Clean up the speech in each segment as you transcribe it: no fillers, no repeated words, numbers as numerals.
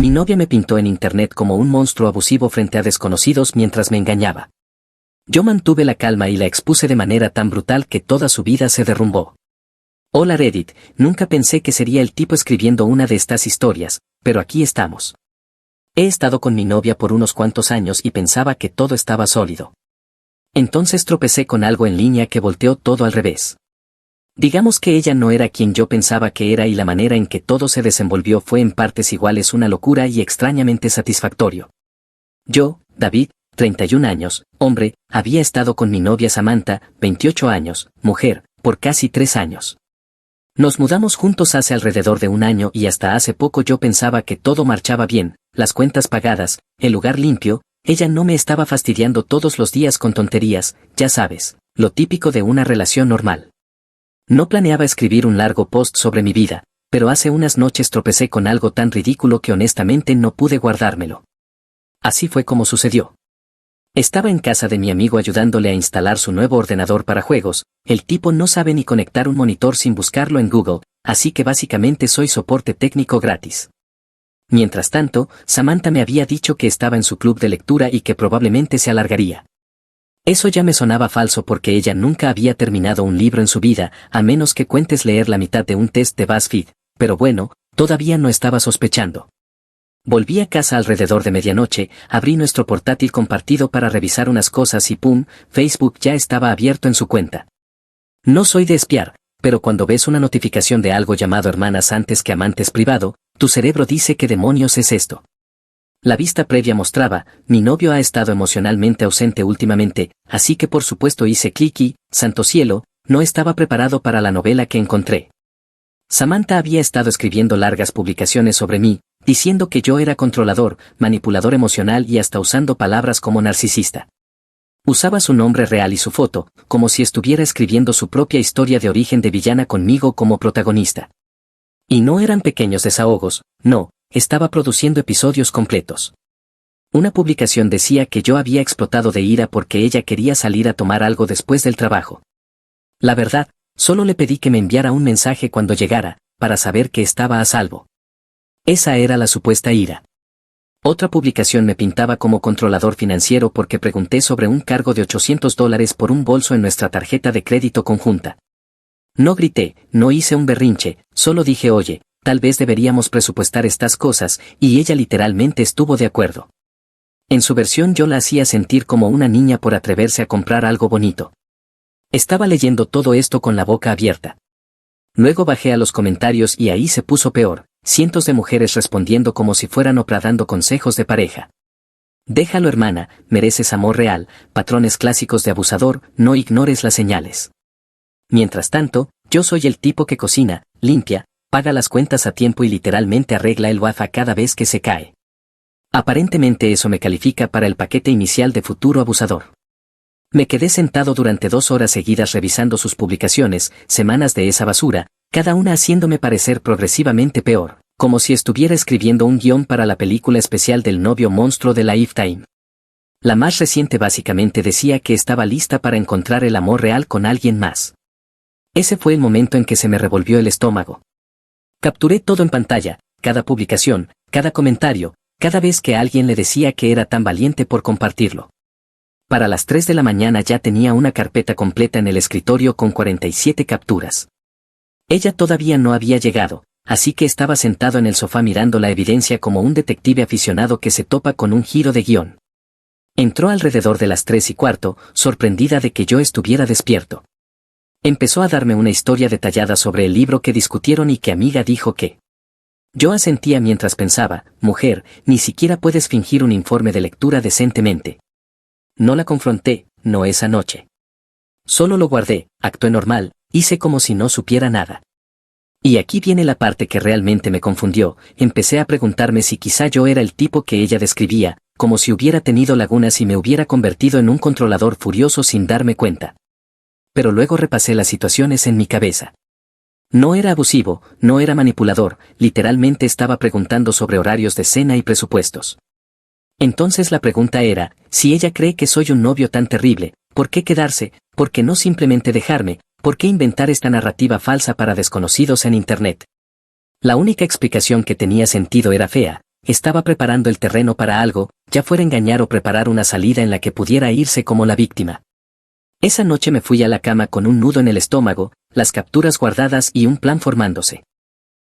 Mi novia me pintó en internet como un monstruo abusivo frente a desconocidos mientras me engañaba. Yo mantuve la calma y la expuse de manera tan brutal que toda su vida se derrumbó. Hola Reddit, nunca pensé que sería el tipo escribiendo una de estas historias, pero aquí estamos. He estado con mi novia por unos cuantos años y pensaba que todo estaba sólido. Entonces tropecé con algo en línea que volteó todo al revés. Digamos que ella no era quien yo pensaba que era y la manera en que todo se desenvolvió fue en partes iguales una locura y extrañamente satisfactorio. Yo, David, 31 años, hombre, había estado con mi novia Samantha, 28 años, mujer, por casi 3 años. Nos mudamos juntos hace alrededor de un año y hasta hace poco yo pensaba que todo marchaba bien, las cuentas pagadas, el lugar limpio, ella no me estaba fastidiando todos los días con tonterías, ya sabes, lo típico de una relación normal. No planeaba escribir un largo post sobre mi vida, pero hace unas noches tropecé con algo tan ridículo que honestamente no pude guardármelo. Así fue como sucedió. Estaba en casa de mi amigo ayudándole a instalar su nuevo ordenador para juegos, el tipo no sabe ni conectar un monitor sin buscarlo en Google, así que básicamente soy soporte técnico gratis. Mientras tanto, Samantha me había dicho que estaba en su club de lectura y que probablemente se alargaría. Eso ya me sonaba falso porque ella nunca había terminado un libro en su vida, a menos que cuentes leer la mitad de un test de BuzzFeed, pero bueno, todavía no estaba sospechando. Volví a casa alrededor de medianoche, abrí nuestro portátil compartido para revisar unas cosas y ¡pum!, Facebook ya estaba abierto en su cuenta. No soy de espiar, pero cuando ves una notificación de algo llamado hermanas antes que amantes privado, tu cerebro dice ¿qué demonios es esto? La vista previa mostraba, mi novio ha estado emocionalmente ausente últimamente, así que por supuesto hice clic y, santo cielo, no estaba preparado para la novela que encontré. Samantha había estado escribiendo largas publicaciones sobre mí, diciendo que yo era controlador, manipulador emocional y hasta usando palabras como narcisista. Usaba su nombre real y su foto, como si estuviera escribiendo su propia historia de origen de villana conmigo como protagonista. Y no eran pequeños desahogos, no. Estaba produciendo episodios completos. Una publicación decía que yo había explotado de ira porque ella quería salir a tomar algo después del trabajo. La verdad, solo le pedí que me enviara un mensaje cuando llegara, para saber que estaba a salvo. Esa era la supuesta ira. Otra publicación me pintaba como controlador financiero porque pregunté sobre un cargo de $800 por un bolso en nuestra tarjeta de crédito conjunta. No grité, no hice un berrinche, solo dije oye, tal vez deberíamos presupuestar estas cosas, y ella literalmente estuvo de acuerdo. En su versión yo la hacía sentir como una niña por atreverse a comprar algo bonito. Estaba leyendo todo esto con la boca abierta. Luego bajé a los comentarios y ahí se puso peor, cientos de mujeres respondiendo como si fueran Oprah dando consejos de pareja. Déjalo hermana, mereces amor real, patrones clásicos de abusador, no ignores las señales. Mientras tanto, yo soy el tipo que cocina, limpia, paga las cuentas a tiempo y literalmente arregla el wifi cada vez que se cae. Aparentemente eso me califica para el paquete inicial de futuro abusador. Me quedé sentado durante 2 horas seguidas revisando sus publicaciones, semanas de esa basura, cada una haciéndome parecer progresivamente peor, como si estuviera escribiendo un guión para la película especial del novio monstruo de Lifetime. La más reciente básicamente decía que estaba lista para encontrar el amor real con alguien más. Ese fue el momento en que se me revolvió el estómago. Capturé todo en pantalla, cada publicación, cada comentario, cada vez que alguien le decía que era tan valiente por compartirlo. Para las 3 de la mañana ya tenía una carpeta completa en el escritorio con 47 capturas. Ella todavía no había llegado, así que estaba sentado en el sofá mirando la evidencia como un detective aficionado que se topa con un giro de guión. Entró alrededor de las 3:15, sorprendida de que yo estuviera despierto. Empezó a darme una historia detallada sobre el libro que discutieron y que amiga dijo que. Yo asentía mientras pensaba, mujer, ni siquiera puedes fingir un informe de lectura decentemente. No la confronté, no esa noche. Solo lo guardé, actué normal, hice como si no supiera nada. Y aquí viene la parte que realmente me confundió, empecé a preguntarme si quizá yo era el tipo que ella describía, como si hubiera tenido lagunas y me hubiera convertido en un controlador furioso sin darme cuenta. Pero luego repasé las situaciones en mi cabeza. No era abusivo, no era manipulador, literalmente estaba preguntando sobre horarios de cena y presupuestos. Entonces la pregunta era, si ella cree que soy un novio tan terrible, ¿por qué quedarse? ¿Por qué no simplemente dejarme? ¿Por qué inventar esta narrativa falsa para desconocidos en Internet? La única explicación que tenía sentido era fea, estaba preparando el terreno para algo, ya fuera engañar o preparar una salida en la que pudiera irse como la víctima. Esa noche me fui a la cama con un nudo en el estómago, las capturas guardadas y un plan formándose.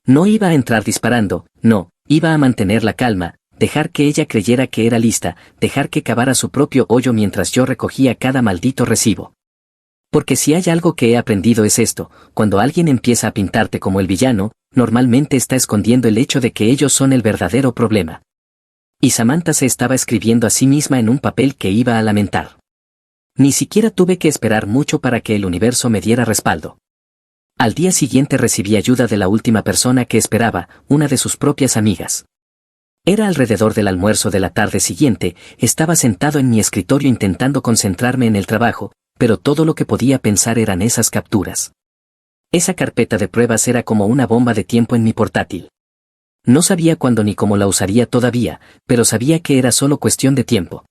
No iba a entrar disparando, no, iba a mantener la calma, dejar que ella creyera que era lista, dejar que cavara su propio hoyo mientras yo recogía cada maldito recibo. Porque si hay algo que he aprendido es esto, cuando alguien empieza a pintarte como el villano, normalmente está escondiendo el hecho de que ellos son el verdadero problema. Y Samantha se estaba escribiendo a sí misma en un papel que iba a lamentar. Ni siquiera tuve que esperar mucho para que el universo me diera respaldo. Al día siguiente recibí ayuda de la última persona que esperaba, una de sus propias amigas. Era alrededor del almuerzo de la tarde siguiente, estaba sentado en mi escritorio intentando concentrarme en el trabajo, pero todo lo que podía pensar eran esas capturas. Esa carpeta de pruebas era como una bomba de tiempo en mi portátil. No sabía cuándo ni cómo la usaría todavía, pero sabía que era solo cuestión de tiempo.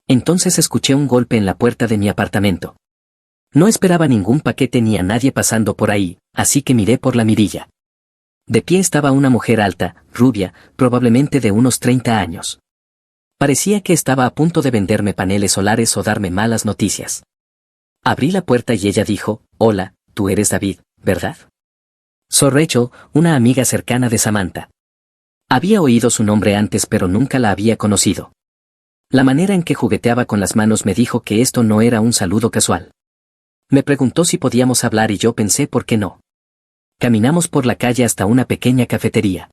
Entonces escuché un golpe en la puerta de mi apartamento. No esperaba ningún paquete ni a nadie pasando por ahí, así que miré por la mirilla. De pie estaba una mujer alta, rubia, probablemente de unos 30 años. Parecía que estaba a punto de venderme paneles solares o darme malas noticias. Abrí la puerta y ella dijo, «Hola, tú eres David, ¿verdad?» Soy Rachel, una amiga cercana de Samantha. Había oído su nombre antes pero nunca la había conocido. La manera en que jugueteaba con las manos me dijo que esto no era un saludo casual. Me preguntó si podíamos hablar y yo pensé por qué no. Caminamos por la calle hasta una pequeña cafetería.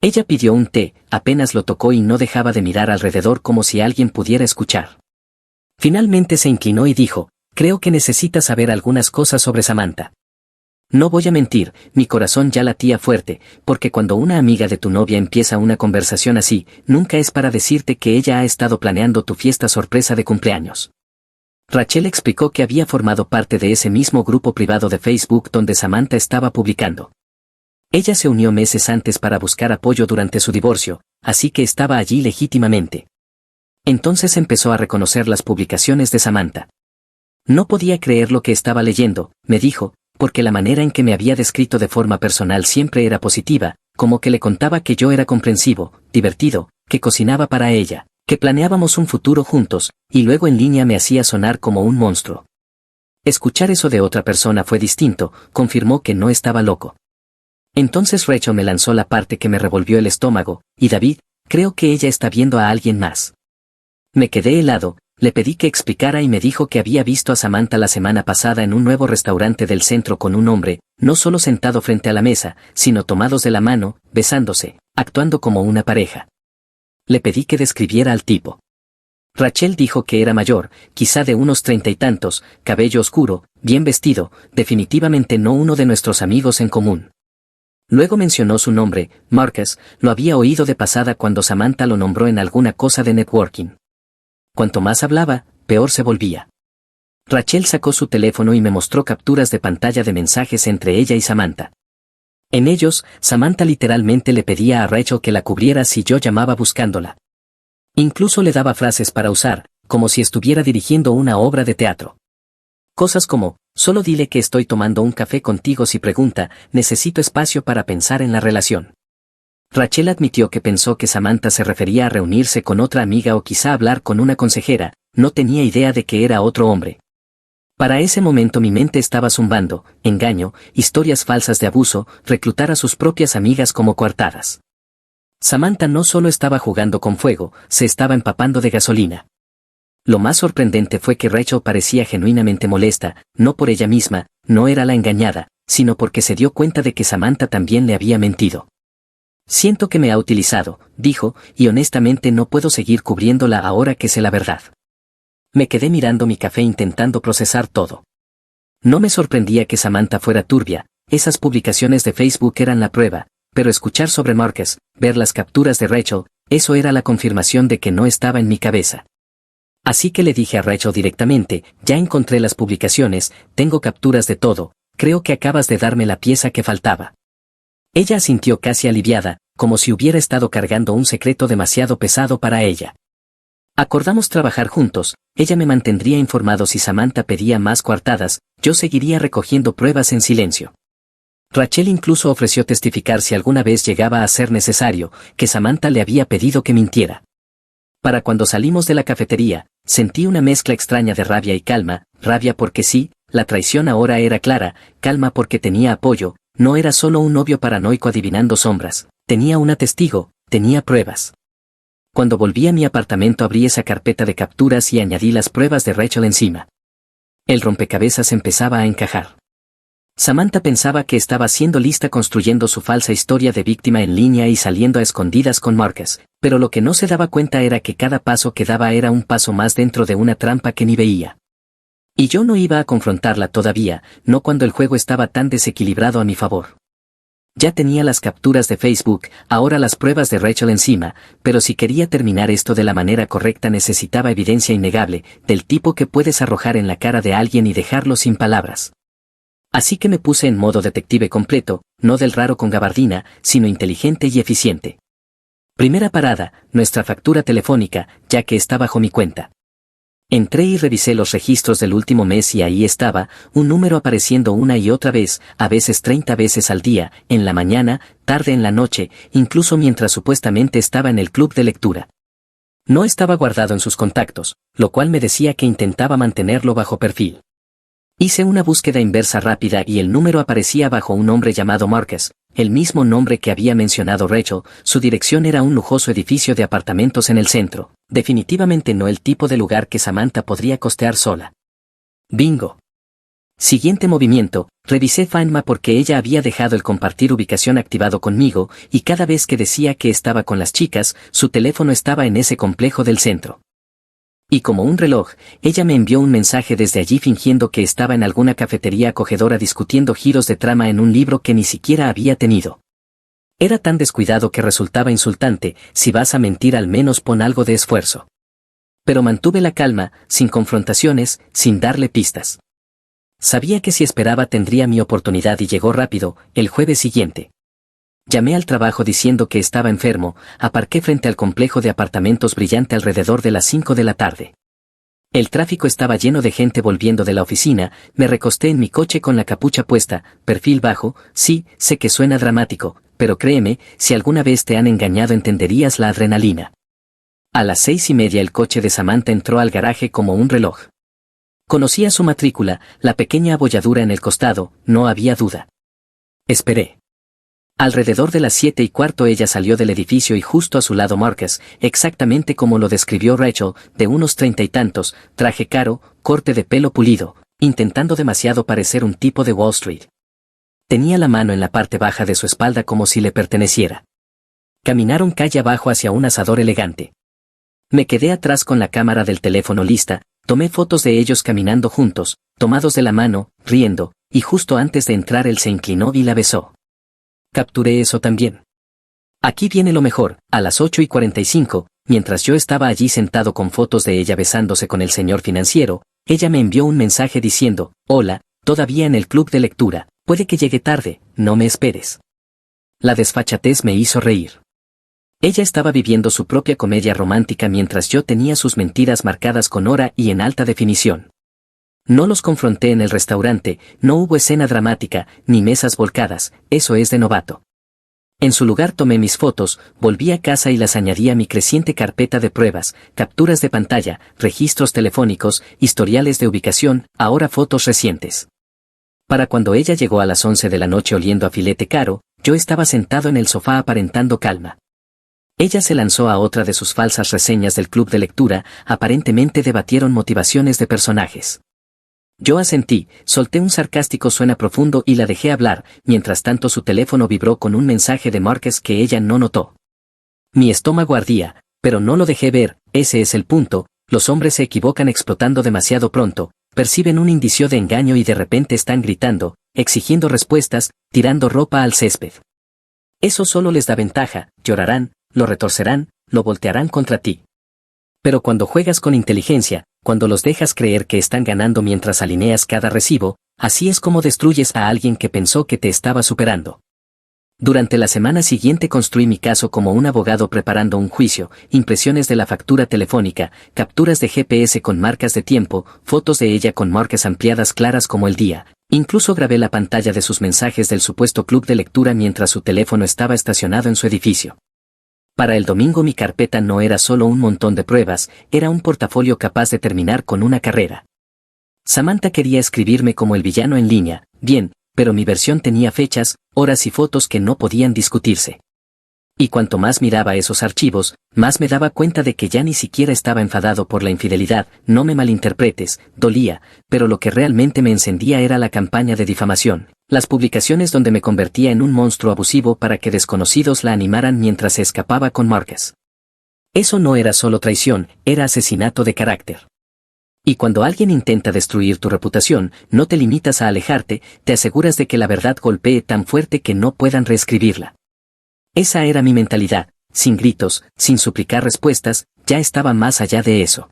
Ella pidió un té, apenas lo tocó y no dejaba de mirar alrededor como si alguien pudiera escuchar. Finalmente se inclinó y dijo, «Creo que necesitas saber algunas cosas sobre Samantha». No voy a mentir, mi corazón ya latía fuerte, porque cuando una amiga de tu novia empieza una conversación así, nunca es para decirte que ella ha estado planeando tu fiesta sorpresa de cumpleaños. Rachel explicó que había formado parte de ese mismo grupo privado de Facebook donde Samantha estaba publicando. Ella se unió meses antes para buscar apoyo durante su divorcio, así que estaba allí legítimamente. Entonces empezó a reconocer las publicaciones de Samantha. No podía creer lo que estaba leyendo, me dijo, porque la manera en que me había descrito de forma personal siempre era positiva, como que le contaba que yo era comprensivo, divertido, que cocinaba para ella, que planeábamos un futuro juntos, y luego en línea me hacía sonar como un monstruo. Escuchar eso de otra persona fue distinto, confirmó que no estaba loco. Entonces Rachel me lanzó la parte que me revolvió el estómago, y David, creo que ella está viendo a alguien más. Me quedé helado. Le pedí que explicara y me dijo que había visto a Samantha la semana pasada en un nuevo restaurante del centro con un hombre, no solo sentado frente a la mesa, sino tomados de la mano, besándose, actuando como una pareja. Le pedí que describiera al tipo. Rachel dijo que era mayor, quizá de unos 30 y tantos, cabello oscuro, bien vestido, definitivamente no uno de nuestros amigos en común. Luego mencionó su nombre, Marcus, lo había oído de pasada cuando Samantha lo nombró en alguna cosa de networking. Cuanto más hablaba, peor se volvía. Rachel sacó su teléfono y me mostró capturas de pantalla de mensajes entre ella y Samantha. En ellos, Samantha literalmente le pedía a Rachel que la cubriera si yo llamaba buscándola. Incluso le daba frases para usar, como si estuviera dirigiendo una obra de teatro. Cosas como, solo dile que estoy tomando un café contigo si pregunta, necesito espacio para pensar en la relación. Rachel admitió que pensó que Samantha se refería a reunirse con otra amiga o quizá hablar con una consejera, no tenía idea de que era otro hombre. Para ese momento mi mente estaba zumbando, engaño, historias falsas de abuso, reclutar a sus propias amigas como coartadas. Samantha no solo estaba jugando con fuego, se estaba empapando de gasolina. Lo más sorprendente fue que Rachel parecía genuinamente molesta, no por ella misma, no era la engañada, sino porque se dio cuenta de que Samantha también le había mentido. Siento que me ha utilizado, dijo, y honestamente no puedo seguir cubriéndola ahora que sé la verdad. Me quedé mirando mi café intentando procesar todo. No me sorprendía que Samantha fuera turbia, esas publicaciones de Facebook eran la prueba, pero escuchar sobre Marcus, ver las capturas de Rachel, eso era la confirmación de que no estaba en mi cabeza. Así que le dije a Rachel directamente, ya encontré las publicaciones, tengo capturas de todo, creo que acabas de darme la pieza que faltaba. Ella asintió casi aliviada, como si hubiera estado cargando un secreto demasiado pesado para ella. Acordamos trabajar juntos, ella me mantendría informado si Samantha pedía más coartadas, yo seguiría recogiendo pruebas en silencio. Rachel incluso ofreció testificar si alguna vez llegaba a ser necesario, que Samantha le había pedido que mintiera. Para cuando salimos de la cafetería, sentí una mezcla extraña de rabia y calma, rabia porque sí, la traición ahora era clara, calma porque tenía apoyo, no era solo un novio paranoico adivinando sombras, tenía una testigo, tenía pruebas. Cuando volví a mi apartamento abrí esa carpeta de capturas y añadí las pruebas de Rachel encima. El rompecabezas empezaba a encajar. Samantha pensaba que estaba siendo lista construyendo su falsa historia de víctima en línea y saliendo a escondidas con Marcus, pero lo que no se daba cuenta era que cada paso que daba era un paso más dentro de una trampa que ni veía. Y yo no iba a confrontarla todavía, no cuando el juego estaba tan desequilibrado a mi favor. Ya tenía las capturas de Facebook, ahora las pruebas de Rachel encima, pero si quería terminar esto de la manera correcta necesitaba evidencia innegable, del tipo que puedes arrojar en la cara de alguien y dejarlo sin palabras. Así que me puse en modo detective completo, no del raro con gabardina, sino inteligente y eficiente. Primera parada, nuestra factura telefónica, ya que está bajo mi cuenta. Entré y revisé los registros del último mes y ahí estaba, un número apareciendo una y otra vez, a veces 30 veces al día, en la mañana, tarde en la noche, incluso mientras supuestamente estaba en el club de lectura. No estaba guardado en sus contactos, lo cual me decía que intentaba mantenerlo bajo perfil. Hice una búsqueda inversa rápida y el número aparecía bajo un hombre llamado Marcus, el mismo nombre que había mencionado Rachel. Su dirección era un lujoso edificio de apartamentos en el centro, definitivamente no el tipo de lugar que Samantha podría costear sola. Bingo. Siguiente movimiento, revisé Find My porque ella había dejado el compartir ubicación activado conmigo y cada vez que decía que estaba con las chicas, su teléfono estaba en ese complejo del centro. Y como un reloj, ella me envió un mensaje desde allí fingiendo que estaba en alguna cafetería acogedora discutiendo giros de trama en un libro que ni siquiera había tenido. Era tan descuidado que resultaba insultante, si vas a mentir al menos pon algo de esfuerzo. Pero mantuve la calma, sin confrontaciones, sin darle pistas. Sabía que si esperaba tendría mi oportunidad y llegó rápido, el jueves siguiente. Llamé al trabajo diciendo que estaba enfermo, aparqué frente al complejo de apartamentos brillante alrededor de las 5 de la tarde. El tráfico estaba lleno de gente volviendo de la oficina, me recosté en mi coche con la capucha puesta, perfil bajo, sí, sé que suena dramático, pero créeme, si alguna vez te han engañado entenderías la adrenalina. A las 6:30 el coche de Samantha entró al garaje como un reloj. Conocía su matrícula, la pequeña abolladura en el costado, no había duda. Esperé. Alrededor de las 7:15 ella salió del edificio y justo a su lado Marcus, exactamente como lo describió Rachel, de unos 30 y tantos, traje caro, corte de pelo pulido, intentando demasiado parecer un tipo de Wall Street. Tenía la mano en la parte baja de su espalda como si le perteneciera. Caminaron calle abajo hacia un asador elegante. Me quedé atrás con la cámara del teléfono lista, tomé fotos de ellos caminando juntos, tomados de la mano, riendo, y justo antes de entrar él se inclinó y la besó. Capturé eso también. Aquí viene lo mejor, a las 8:45, mientras yo estaba allí sentado con fotos de ella besándose con el señor financiero, ella me envió un mensaje diciendo, hola, todavía en el club de lectura, puede que llegue tarde, no me esperes. La desfachatez me hizo reír. Ella estaba viviendo su propia comedia romántica mientras yo tenía sus mentiras marcadas con hora y en alta definición. No los confronté en el restaurante, no hubo escena dramática, ni mesas volcadas, eso es de novato. En su lugar tomé mis fotos, volví a casa y las añadí a mi creciente carpeta de pruebas, capturas de pantalla, registros telefónicos, historiales de ubicación, ahora fotos recientes. Para cuando ella llegó a las 11 de la noche oliendo a filete caro, yo estaba sentado en el sofá aparentando calma. Ella se lanzó a otra de sus falsas reseñas del club de lectura, aparentemente debatieron motivaciones de personajes. Yo asentí, solté un sarcástico suena profundo y la dejé hablar, mientras tanto su teléfono vibró con un mensaje de Marcus que ella no notó. Mi estómago ardía, pero no lo dejé ver, ese es el punto, los hombres se equivocan explotando demasiado pronto, perciben un indicio de engaño y de repente están gritando, exigiendo respuestas, tirando ropa al césped. Eso solo les da ventaja, llorarán, lo retorcerán, lo voltearán contra ti. Pero cuando juegas con inteligencia, cuando los dejas creer que están ganando mientras alineas cada recibo, así es como destruyes a alguien que pensó que te estaba superando. Durante la semana siguiente construí mi caso como un abogado preparando un juicio, impresiones de la factura telefónica, capturas de GPS con marcas de tiempo, fotos de ella con marcas ampliadas claras como el día, Incluso grabé la pantalla de sus mensajes del supuesto club de lectura mientras su teléfono estaba estacionado en su edificio. Para el domingo mi carpeta no era solo un montón de pruebas, era un portafolio capaz de terminar con una carrera. Samantha quería escribirme como el villano en línea, bien, pero mi versión tenía fechas, horas y fotos que no podían discutirse. Y cuanto más miraba esos archivos, más me daba cuenta de que ya ni siquiera estaba enfadado por la infidelidad, no me malinterpretes, dolía, pero lo que realmente me encendía era la campaña de difamación, las publicaciones donde me convertía en un monstruo abusivo para que desconocidos la animaran mientras se escapaba con Marcus. Eso no era solo traición, era asesinato de carácter. Y cuando alguien intenta destruir tu reputación, no te limitas a alejarte, te aseguras de que la verdad golpee tan fuerte que no puedan reescribirla. Esa era mi mentalidad, sin gritos, sin suplicar respuestas, ya estaba más allá de eso.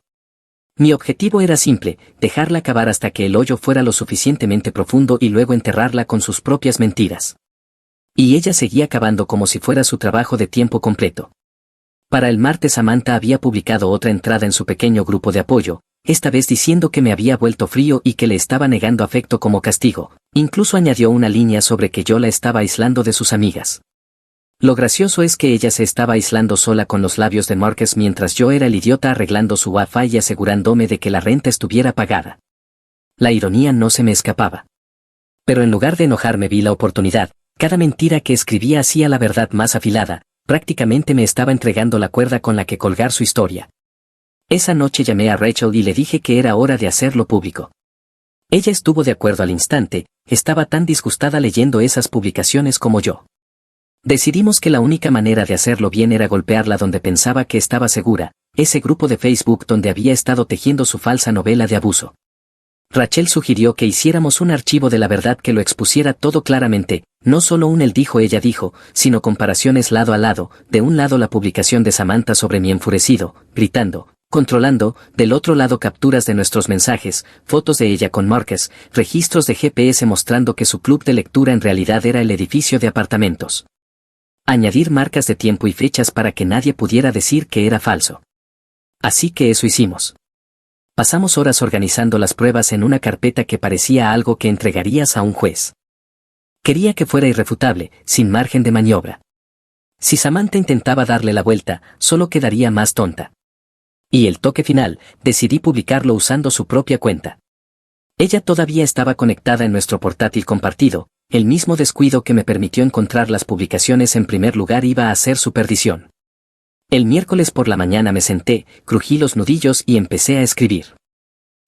Mi objetivo era simple, dejarla cavar hasta que el hoyo fuera lo suficientemente profundo y luego enterrarla con sus propias mentiras. Y ella seguía cavando como si fuera su trabajo de tiempo completo. Para el martes Samantha había publicado otra entrada en su pequeño grupo de apoyo, esta vez diciendo que me había vuelto frío y que le estaba negando afecto como castigo, incluso añadió una línea sobre que yo la estaba aislando de sus amigas. Lo gracioso es que ella se estaba aislando sola con los labios de Marcus mientras yo era el idiota arreglando su Wi-Fi y asegurándome de que la renta estuviera pagada. La ironía no se me escapaba. Pero en lugar de enojarme vi la oportunidad, cada mentira que escribía hacía la verdad más afilada, prácticamente me estaba entregando la cuerda con la que colgar su historia. Esa noche llamé a Rachel y le dije que era hora de hacerlo público. Ella estuvo de acuerdo al instante, estaba tan disgustada leyendo esas publicaciones como yo. Decidimos que la única manera de hacerlo bien era golpearla donde pensaba que estaba segura, ese grupo de Facebook donde había estado tejiendo su falsa novela de abuso. Rachel sugirió que hiciéramos un archivo de la verdad que lo expusiera todo claramente, no solo un él dijo ella dijo, sino comparaciones lado a lado, de un lado la publicación de Samantha sobre mi enfurecido, gritando, controlando, del otro lado capturas de nuestros mensajes, fotos de ella con Marcus, registros de GPS mostrando que su club de lectura en realidad era el edificio de apartamentos. Añadir marcas de tiempo y fechas para que nadie pudiera decir que era falso. Así que eso hicimos. Pasamos horas organizando las pruebas en una carpeta que parecía algo que entregarías a un juez. Quería que fuera irrefutable, sin margen de maniobra. Si Samantha intentaba darle la vuelta, solo quedaría más tonta. Y el toque final, decidí publicarlo usando su propia cuenta. Ella todavía estaba conectada en nuestro portátil compartido, el mismo descuido que me permitió encontrar las publicaciones en primer lugar iba a ser su perdición. El miércoles por la mañana me senté, crují los nudillos y empecé a escribir.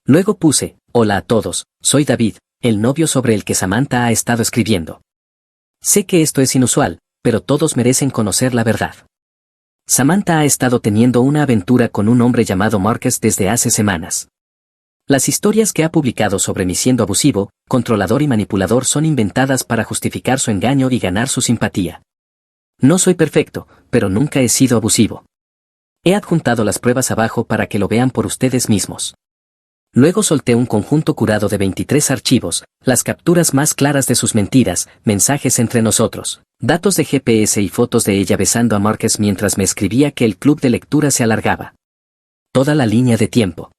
Luego puse, hola a todos, soy David, el novio sobre el que Samantha ha estado escribiendo. Sé que esto es inusual, pero todos merecen conocer la verdad. Samantha ha estado teniendo una aventura con un hombre llamado Marcus desde hace semanas. Las historias que ha publicado sobre mí siendo abusivo, controlador y manipulador son inventadas para justificar su engaño y ganar su simpatía. No soy perfecto, pero nunca he sido abusivo. He adjuntado las pruebas abajo para que lo vean por ustedes mismos. Luego solté un conjunto curado de 23 archivos, las capturas más claras de sus mentiras, mensajes entre nosotros, datos de GPS y fotos de ella besando a Marcus mientras me escribía que el club de lectura se alargaba. Toda la línea de tiempo.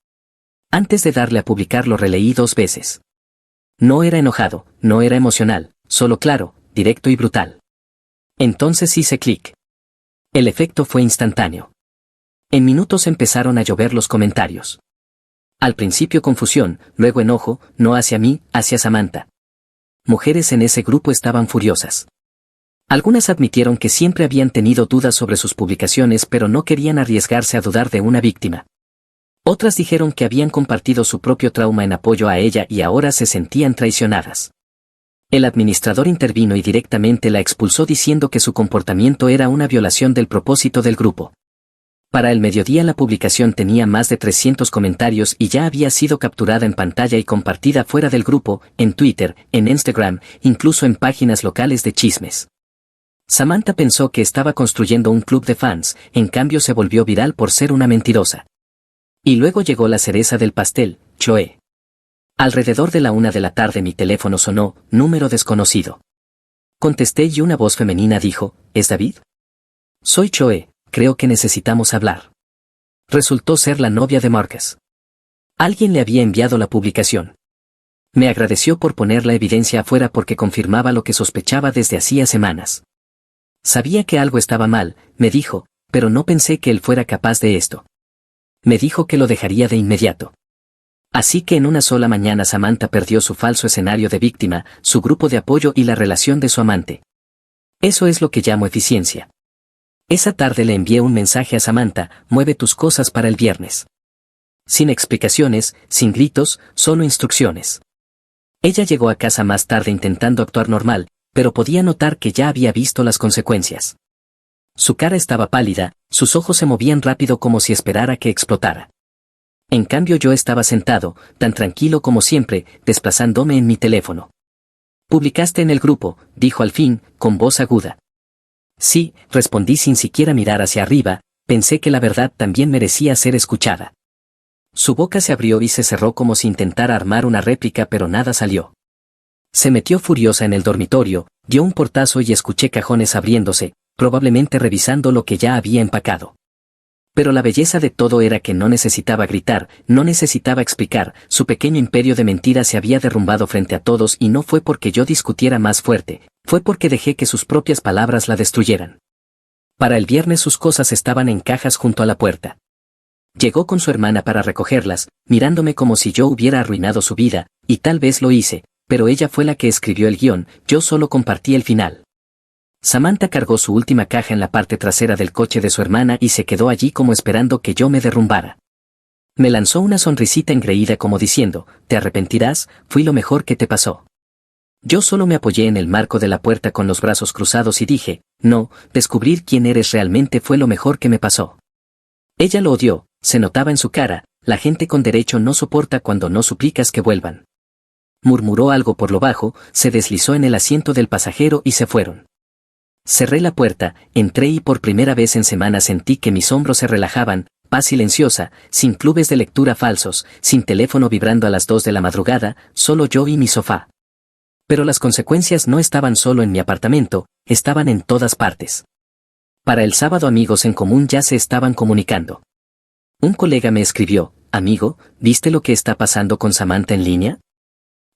Antes de darle a publicar lo releí 2 veces. No era enojado, no era emocional, solo claro, directo y brutal. Entonces hice clic. El efecto fue instantáneo. En minutos empezaron a llover los comentarios. Al principio confusión, luego enojo, no hacia mí, hacia Samantha. Mujeres en ese grupo estaban furiosas. Algunas admitieron que siempre habían tenido dudas sobre sus publicaciones pero no querían arriesgarse a dudar de una víctima. Otras dijeron que habían compartido su propio trauma en apoyo a ella y ahora se sentían traicionadas. El administrador intervino y directamente la expulsó diciendo que su comportamiento era una violación del propósito del grupo. Para el mediodía la publicación tenía más de 300 comentarios y ya había sido capturada en pantalla y compartida fuera del grupo, en Twitter, en Instagram, incluso en páginas locales de chismes. Samantha pensó que estaba construyendo un club de fans, en cambio se volvió viral por ser una mentirosa. Y luego llegó la cereza del pastel, Choe. Alrededor de la 1 de la tarde mi teléfono sonó, número desconocido. Contesté y una voz femenina dijo, ¿es David? Soy Choe, creo que necesitamos hablar. Resultó ser la novia de Marcus. Alguien le había enviado la publicación. Me agradeció por poner la evidencia afuera porque confirmaba lo que sospechaba desde hacía semanas. Sabía que algo estaba mal, me dijo, pero no pensé que él fuera capaz de esto. Me dijo que lo dejaría de inmediato. Así que en una sola mañana Samantha perdió su falso escenario de víctima, su grupo de apoyo y la relación de su amante. Eso es lo que llamo eficiencia. Esa tarde le envié un mensaje a Samantha: mueve tus cosas para el viernes. Sin explicaciones, sin gritos, solo instrucciones. Ella llegó a casa más tarde intentando actuar normal, pero podía notar que ya había visto las consecuencias. Su cara estaba pálida, sus ojos se movían rápido como si esperara que explotara. En cambio yo estaba sentado, tan tranquilo como siempre, desplazándome en mi teléfono. «Publicaste en el grupo», dijo al fin, con voz aguda. «Sí», respondí sin siquiera mirar hacia arriba, pensé que la verdad también merecía ser escuchada. Su boca se abrió y se cerró como si intentara armar una réplica, pero nada salió. Se metió furiosa en el dormitorio, dio un portazo y escuché cajones abriéndose, probablemente revisando lo que ya había empacado. Pero la belleza de todo era que no necesitaba gritar, no necesitaba explicar, su pequeño imperio de mentiras se había derrumbado frente a todos y no fue porque yo discutiera más fuerte, fue porque dejé que sus propias palabras la destruyeran. Para el viernes sus cosas estaban en cajas junto a la puerta. Llegó con su hermana para recogerlas, mirándome como si yo hubiera arruinado su vida, y tal vez lo hice, pero ella fue la que escribió el guión, yo solo compartí el final. Samantha cargó su última caja en la parte trasera del coche de su hermana y se quedó allí como esperando que yo me derrumbara. Me lanzó una sonrisita engreída como diciendo: «Te arrepentirás, fui lo mejor que te pasó». Yo solo me apoyé en el marco de la puerta con los brazos cruzados y dije: «No, descubrir quién eres realmente fue lo mejor que me pasó». Ella lo odió, se notaba en su cara: «La gente con derecho no soporta cuando no suplicas que vuelvan». Murmuró algo por lo bajo, se deslizó en el asiento del pasajero y se fueron. Cerré la puerta, entré y por primera vez en semanas sentí que mis hombros se relajaban, paz silenciosa, sin clubes de lectura falsos, sin teléfono vibrando a las 2 de la madrugada, solo yo y mi sofá. Pero las consecuencias no estaban solo en mi apartamento, estaban en todas partes. Para el sábado amigos en común ya se estaban comunicando. Un colega me escribió: «Amigo, ¿viste lo que está pasando con Samantha en línea?».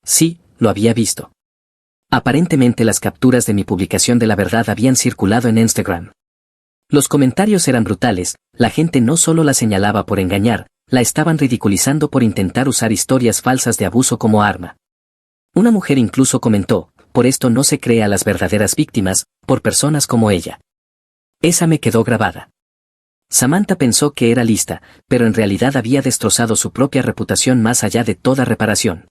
Sí, lo había visto. Aparentemente las capturas de mi publicación de la verdad habían circulado en Instagram. Los comentarios eran brutales, la gente no solo la señalaba por engañar, la estaban ridiculizando por intentar usar historias falsas de abuso como arma. Una mujer incluso comentó: «Por esto no se cree a las verdaderas víctimas, por personas como ella». Esa me quedó grabada. Samantha pensó que era lista, pero en realidad había destrozado su propia reputación más allá de toda reparación.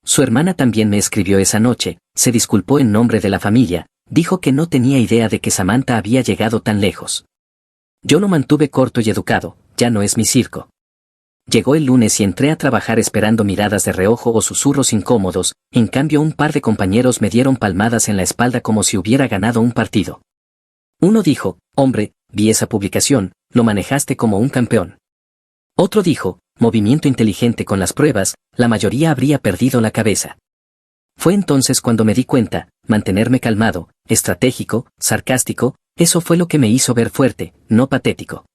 Su hermana también me escribió esa noche, se disculpó en nombre de la familia, dijo que no tenía idea de que Samantha había llegado tan lejos. Yo lo mantuve corto y educado: «Ya no es mi circo». Llegó el lunes y entré a trabajar esperando miradas de reojo o susurros incómodos, en cambio un par de compañeros me dieron palmadas en la espalda como si hubiera ganado un partido. Uno dijo: «Hombre, vi esa publicación, lo manejaste como un campeón». Otro dijo: «Movimiento inteligente con las pruebas, la mayoría habría perdido la cabeza». Fue entonces cuando me di cuenta: mantenerme calmado, estratégico, sarcástico, eso fue lo que me hizo ver fuerte, no patético.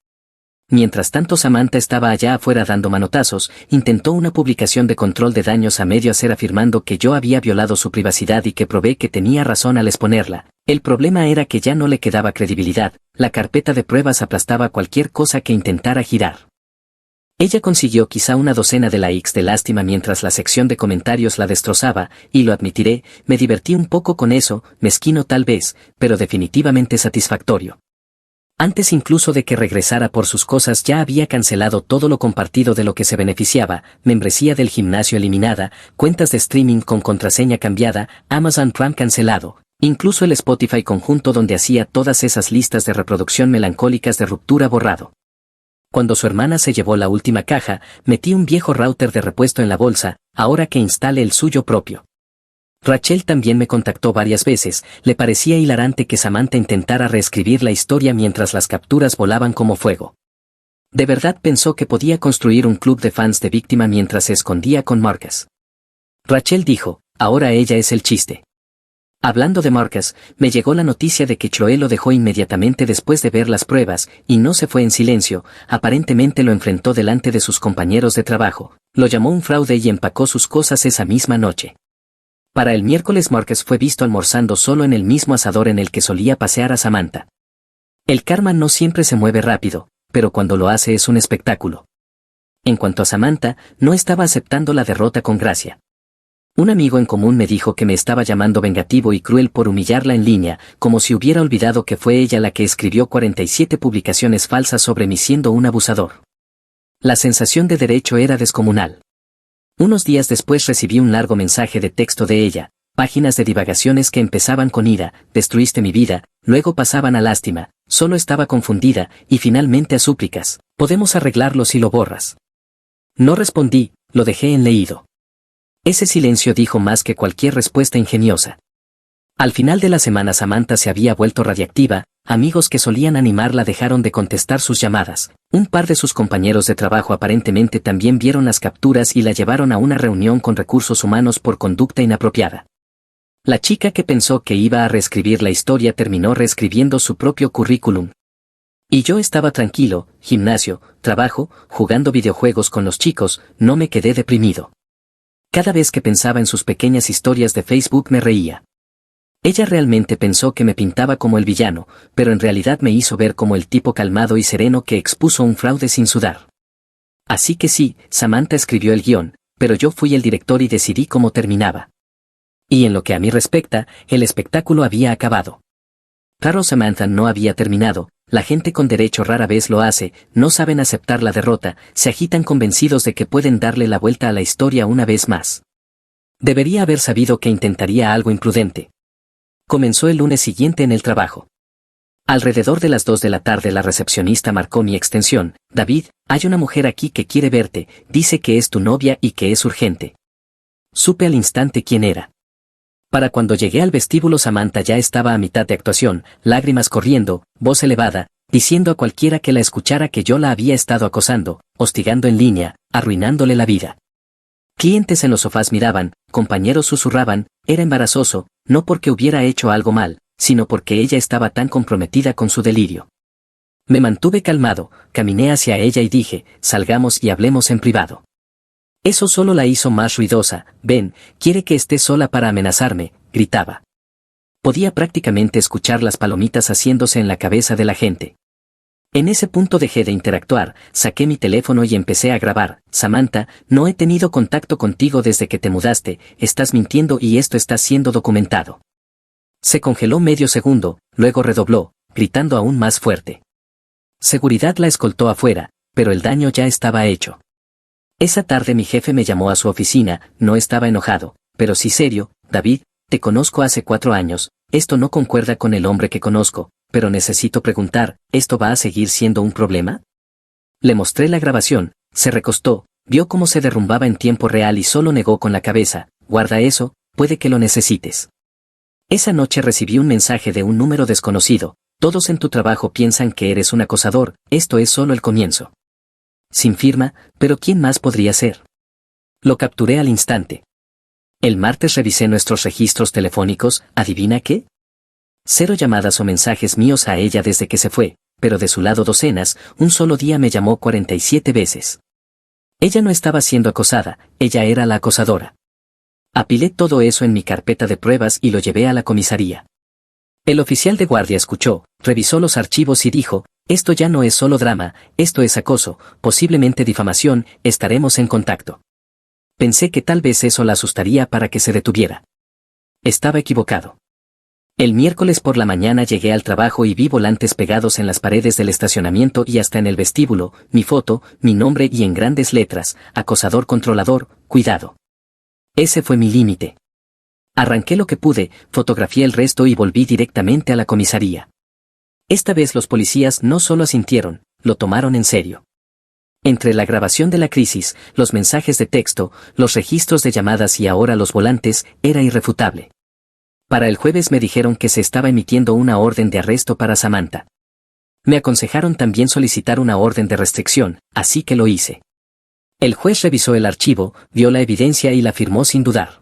Mientras tanto Samantha estaba allá afuera dando manotazos, intentó una publicación de control de daños a medio hacer afirmando que yo había violado su privacidad y que probé que tenía razón al exponerla. El problema era que ya no le quedaba credibilidad, la carpeta de pruebas aplastaba cualquier cosa que intentara girar. Ella consiguió quizá una docena de likes de lástima mientras la sección de comentarios la destrozaba, y lo admitiré, me divertí un poco con eso, mezquino tal vez, pero definitivamente satisfactorio. Antes incluso de que regresara por sus cosas ya había cancelado todo lo compartido de lo que se beneficiaba: membresía del gimnasio eliminada, cuentas de streaming con contraseña cambiada, Amazon Prime cancelado, incluso el Spotify conjunto donde hacía todas esas listas de reproducción melancólicas de ruptura borrado. Cuando su hermana se llevó la última caja, metí un viejo router de repuesto en la bolsa, ahora que instale el suyo propio. Rachel también me contactó varias veces, le parecía hilarante que Samantha intentara reescribir la historia mientras las capturas volaban como fuego. De verdad pensó que podía construir un club de fans de víctima mientras se escondía con Marcus. Rachel dijo: «Ahora ella es el chiste». Hablando de Marcus, me llegó la noticia de que Chloe lo dejó inmediatamente después de ver las pruebas, y no se fue en silencio, aparentemente lo enfrentó delante de sus compañeros de trabajo. Lo llamó un fraude y empacó sus cosas esa misma noche. Para el miércoles Márquez fue visto almorzando solo en el mismo asador en el que solía pasear a Samantha. El karma no siempre se mueve rápido, pero cuando lo hace es un espectáculo. En cuanto a Samantha, no estaba aceptando la derrota con gracia. Un amigo en común me dijo que me estaba llamando vengativo y cruel por humillarla en línea, como si hubiera olvidado que fue ella la que escribió 47 publicaciones falsas sobre mí siendo un abusador. La sensación de derecho era descomunal. Unos días después recibí un largo mensaje de texto de ella, páginas de divagaciones que empezaban con ira, destruiste mi vida, luego pasaban a lástima, solo estaba confundida, y finalmente a súplicas, podemos arreglarlo si lo borras. No respondí, lo dejé en leído. Ese silencio dijo más que cualquier respuesta ingeniosa. Al final de la semana Samantha se había vuelto radiactiva, amigos que solían animarla dejaron de contestar sus llamadas, un par de sus compañeros de trabajo aparentemente también vieron las capturas y la llevaron a una reunión con recursos humanos por conducta inapropiada. La chica que pensó que iba a reescribir la historia terminó reescribiendo su propio currículum. Y yo estaba tranquilo, gimnasio, trabajo, jugando videojuegos con los chicos, no me quedé deprimido. Cada vez que pensaba en sus pequeñas historias de Facebook me reía. Ella realmente pensó que me pintaba como el villano, pero en realidad me hizo ver como el tipo calmado y sereno que expuso un fraude sin sudar. Así que sí, Samantha escribió el guión, pero yo fui el director y decidí cómo terminaba. Y en lo que a mí respecta, el espectáculo había acabado. Claro, Samantha no había terminado, la gente con derecho rara vez lo hace, no saben aceptar la derrota, se agitan convencidos de que pueden darle la vuelta a la historia una vez más. Debería haber sabido que intentaría algo imprudente. Comenzó el lunes siguiente en el trabajo. Alrededor de las 2 de la tarde la recepcionista marcó mi extensión, David, hay una mujer aquí que quiere verte, dice que es tu novia y que es urgente. Supe al instante quién era. Para cuando llegué al vestíbulo Samantha ya estaba a mitad de actuación, lágrimas corriendo, voz elevada, diciendo a cualquiera que la escuchara que yo la había estado acosando, hostigando en línea, arruinándole la vida. Clientes en los sofás miraban, compañeros susurraban, era embarazoso, no porque hubiera hecho algo mal, sino porque ella estaba tan comprometida con su delirio. Me mantuve calmado, caminé hacia ella y dije, salgamos y hablemos en privado. Eso solo la hizo más ruidosa, ven, quiere que esté sola para amenazarme, gritaba. Podía prácticamente escuchar las palomitas haciéndose en la cabeza de la gente. En ese punto dejé de interactuar, saqué mi teléfono y empecé a grabar. Samantha, no he tenido contacto contigo desde que te mudaste, estás mintiendo y esto está siendo documentado. Se congeló medio segundo, luego redobló, gritando aún más fuerte. Seguridad la escoltó afuera, pero el daño ya estaba hecho. Esa tarde mi jefe me llamó a su oficina, no estaba enojado, pero sí serio, David, te conozco hace 4 años, esto no concuerda con el hombre que conozco, pero necesito preguntar, ¿esto va a seguir siendo un problema? Le mostré la grabación, se recostó, vio cómo se derrumbaba en tiempo real y solo negó con la cabeza, guarda eso, puede que lo necesites. Esa noche recibí un mensaje de un número desconocido, todos en tu trabajo piensan que eres un acosador, esto es solo el comienzo. Sin firma, pero ¿quién más podría ser? Lo capturé al instante. El martes revisé nuestros registros telefónicos, ¿adivina qué? 0 llamadas o mensajes míos a ella desde que se fue, pero de su lado docenas, un solo día me llamó 47 veces. Ella no estaba siendo acosada, ella era la acosadora. Apilé todo eso en mi carpeta de pruebas y lo llevé a la comisaría. El oficial de guardia escuchó, revisó los archivos y dijo, esto ya no es solo drama, esto es acoso, posiblemente difamación, estaremos en contacto. Pensé que tal vez eso la asustaría para que se detuviera. Estaba equivocado. El miércoles por la mañana llegué al trabajo y vi volantes pegados en las paredes del estacionamiento y hasta en el vestíbulo, mi foto, mi nombre y en grandes letras, acosador controlador, cuidado. Ese fue mi límite. Arranqué lo que pude, fotografié el resto y volví directamente a la comisaría. Esta vez los policías no solo asintieron, lo tomaron en serio. Entre la grabación de la crisis, los mensajes de texto, los registros de llamadas y ahora los volantes, era irrefutable. Para el jueves me dijeron que se estaba emitiendo una orden de arresto para Samantha. Me aconsejaron también solicitar una orden de restricción, así que lo hice. El juez revisó el archivo, vio la evidencia y la firmó sin dudar.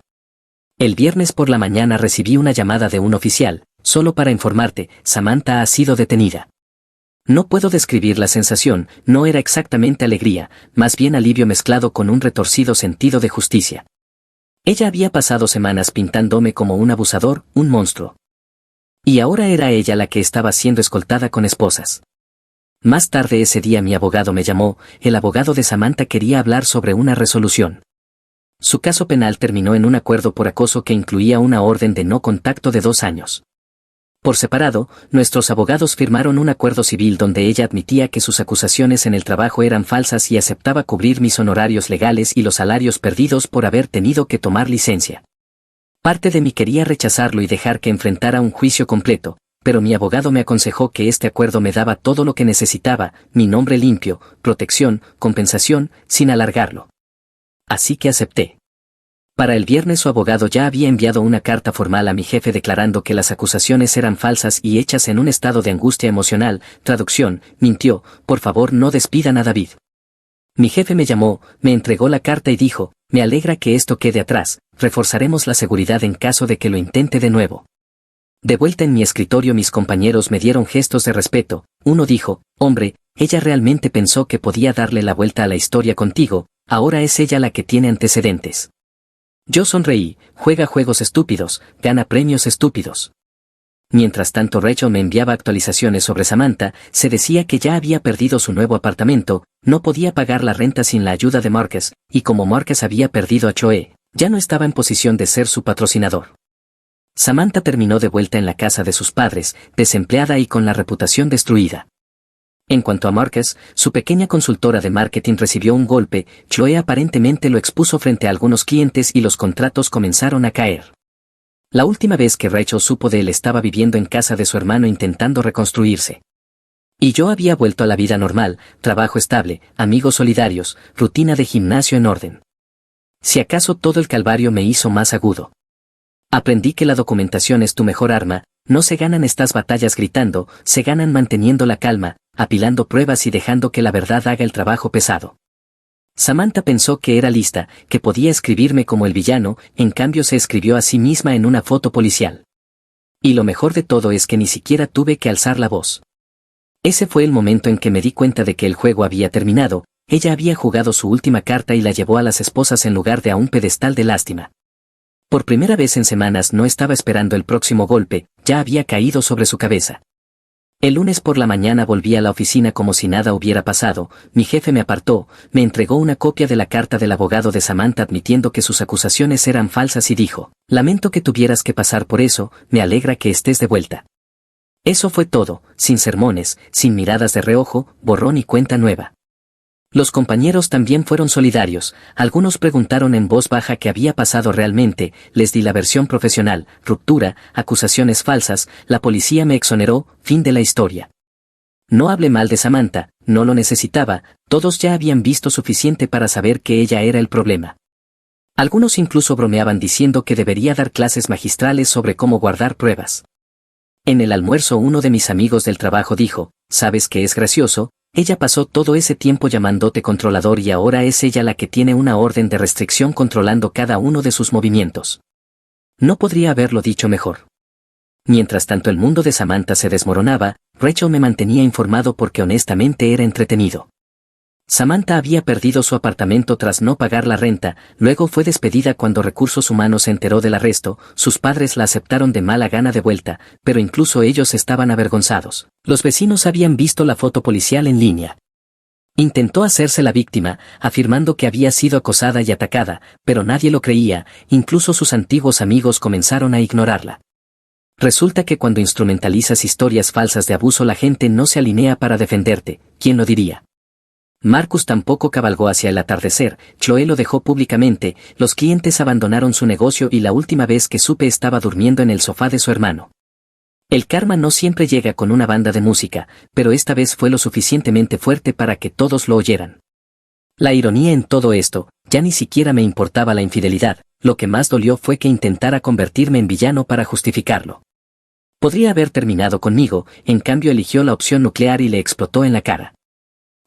El viernes por la mañana recibí una llamada de un oficial, solo para informarte, Samantha ha sido detenida. No puedo describir la sensación, no era exactamente alegría, más bien alivio mezclado con un retorcido sentido de justicia. Ella había pasado semanas pintándome como un abusador, un monstruo. Y ahora era ella la que estaba siendo escoltada con esposas. Más tarde ese día mi abogado me llamó, el abogado de Samantha quería hablar sobre una resolución. Su caso penal terminó en un acuerdo por acoso que incluía una orden de no contacto de 2 años. Por separado, nuestros abogados firmaron un acuerdo civil donde ella admitía que sus acusaciones en el trabajo eran falsas y aceptaba cubrir mis honorarios legales y los salarios perdidos por haber tenido que tomar licencia. Parte de mí quería rechazarlo y dejar que enfrentara un juicio completo, pero mi abogado me aconsejó que este acuerdo me daba todo lo que necesitaba, mi nombre limpio, protección, compensación, sin alargarlo. Así que acepté. Para el viernes su abogado ya había enviado una carta formal a mi jefe declarando que las acusaciones eran falsas y hechas en un estado de angustia emocional. Traducción, mintió, por favor no despidan a David. Mi jefe me llamó, me entregó la carta y dijo, me alegra que esto quede atrás, reforzaremos la seguridad en caso de que lo intente de nuevo. De vuelta en mi escritorio mis compañeros me dieron gestos de respeto, uno dijo, hombre, ella realmente pensó que podía darle la vuelta a la historia contigo, ahora es ella la que tiene antecedentes. Yo sonreí, juega juegos estúpidos, gana premios estúpidos. Mientras tanto Rachel me enviaba actualizaciones sobre Samantha, se decía que ya había perdido su nuevo apartamento, no podía pagar la renta sin la ayuda de Marcus, y como Marcus había perdido a Choe, ya no estaba en posición de ser su patrocinador. Samantha terminó de vuelta en la casa de sus padres, desempleada y con la reputación destruida. En cuanto a Marcus, su pequeña consultora de marketing recibió un golpe, Chloe aparentemente lo expuso frente a algunos clientes y los contratos comenzaron a caer. La última vez que Rachel supo de él estaba viviendo en casa de su hermano intentando reconstruirse. Y yo había vuelto a la vida normal, trabajo estable, amigos solidarios, rutina de gimnasio en orden. Si acaso todo el calvario me hizo más agudo. Aprendí que la documentación es tu mejor arma, no se ganan estas batallas gritando, se ganan manteniendo la calma, apilando pruebas y dejando que la verdad haga el trabajo pesado. Samantha pensó que era lista, que podía escribirme como el villano, en cambio se escribió a sí misma en una foto policial. Y lo mejor de todo es que ni siquiera tuve que alzar la voz. Ese fue el momento en que me di cuenta de que el juego había terminado, ella había jugado su última carta y la llevó a las esposas en lugar de a un pedestal de lástima. Por primera vez en semanas no estaba esperando el próximo golpe, ya había caído sobre su cabeza. El lunes por la mañana volví a la oficina como si nada hubiera pasado, mi jefe me apartó, me entregó una copia de la carta del abogado de Samantha admitiendo que sus acusaciones eran falsas y dijo, lamento que tuvieras que pasar por eso, me alegra que estés de vuelta. Eso fue todo, sin sermones, sin miradas de reojo, borrón y cuenta nueva. Los compañeros también fueron solidarios, algunos preguntaron en voz baja qué había pasado realmente, les di la versión profesional, ruptura, acusaciones falsas, la policía me exoneró, fin de la historia. No hablé mal de Samantha, no lo necesitaba, todos ya habían visto suficiente para saber que ella era el problema. Algunos incluso bromeaban diciendo que debería dar clases magistrales sobre cómo guardar pruebas. En el almuerzo uno de mis amigos del trabajo dijo, ¿sabes qué es gracioso? Ella pasó todo ese tiempo llamándote controlador y ahora es ella la que tiene una orden de restricción controlando cada uno de sus movimientos. No podría haberlo dicho mejor. Mientras tanto el mundo de Samantha se desmoronaba, Rachel me mantenía informado porque honestamente era entretenido. Samantha había perdido su apartamento tras no pagar la renta, luego fue despedida cuando Recursos Humanos se enteró del arresto, sus padres la aceptaron de mala gana de vuelta, pero incluso ellos estaban avergonzados. Los vecinos habían visto la foto policial en línea. Intentó hacerse la víctima, afirmando que había sido acosada y atacada, pero nadie lo creía, incluso sus antiguos amigos comenzaron a ignorarla. Resulta que cuando instrumentalizas historias falsas de abuso la gente no se alinea para defenderte, ¿quién lo diría? Marcus tampoco cabalgó hacia el atardecer, Chloe lo dejó públicamente, los clientes abandonaron su negocio y la última vez que supe estaba durmiendo en el sofá de su hermano. El karma no siempre llega con una banda de música, pero esta vez fue lo suficientemente fuerte para que todos lo oyeran. La ironía en todo esto, ya ni siquiera me importaba la infidelidad, lo que más dolió fue que intentara convertirme en villano para justificarlo. Podría haber terminado conmigo, en cambio eligió la opción nuclear y le explotó en la cara.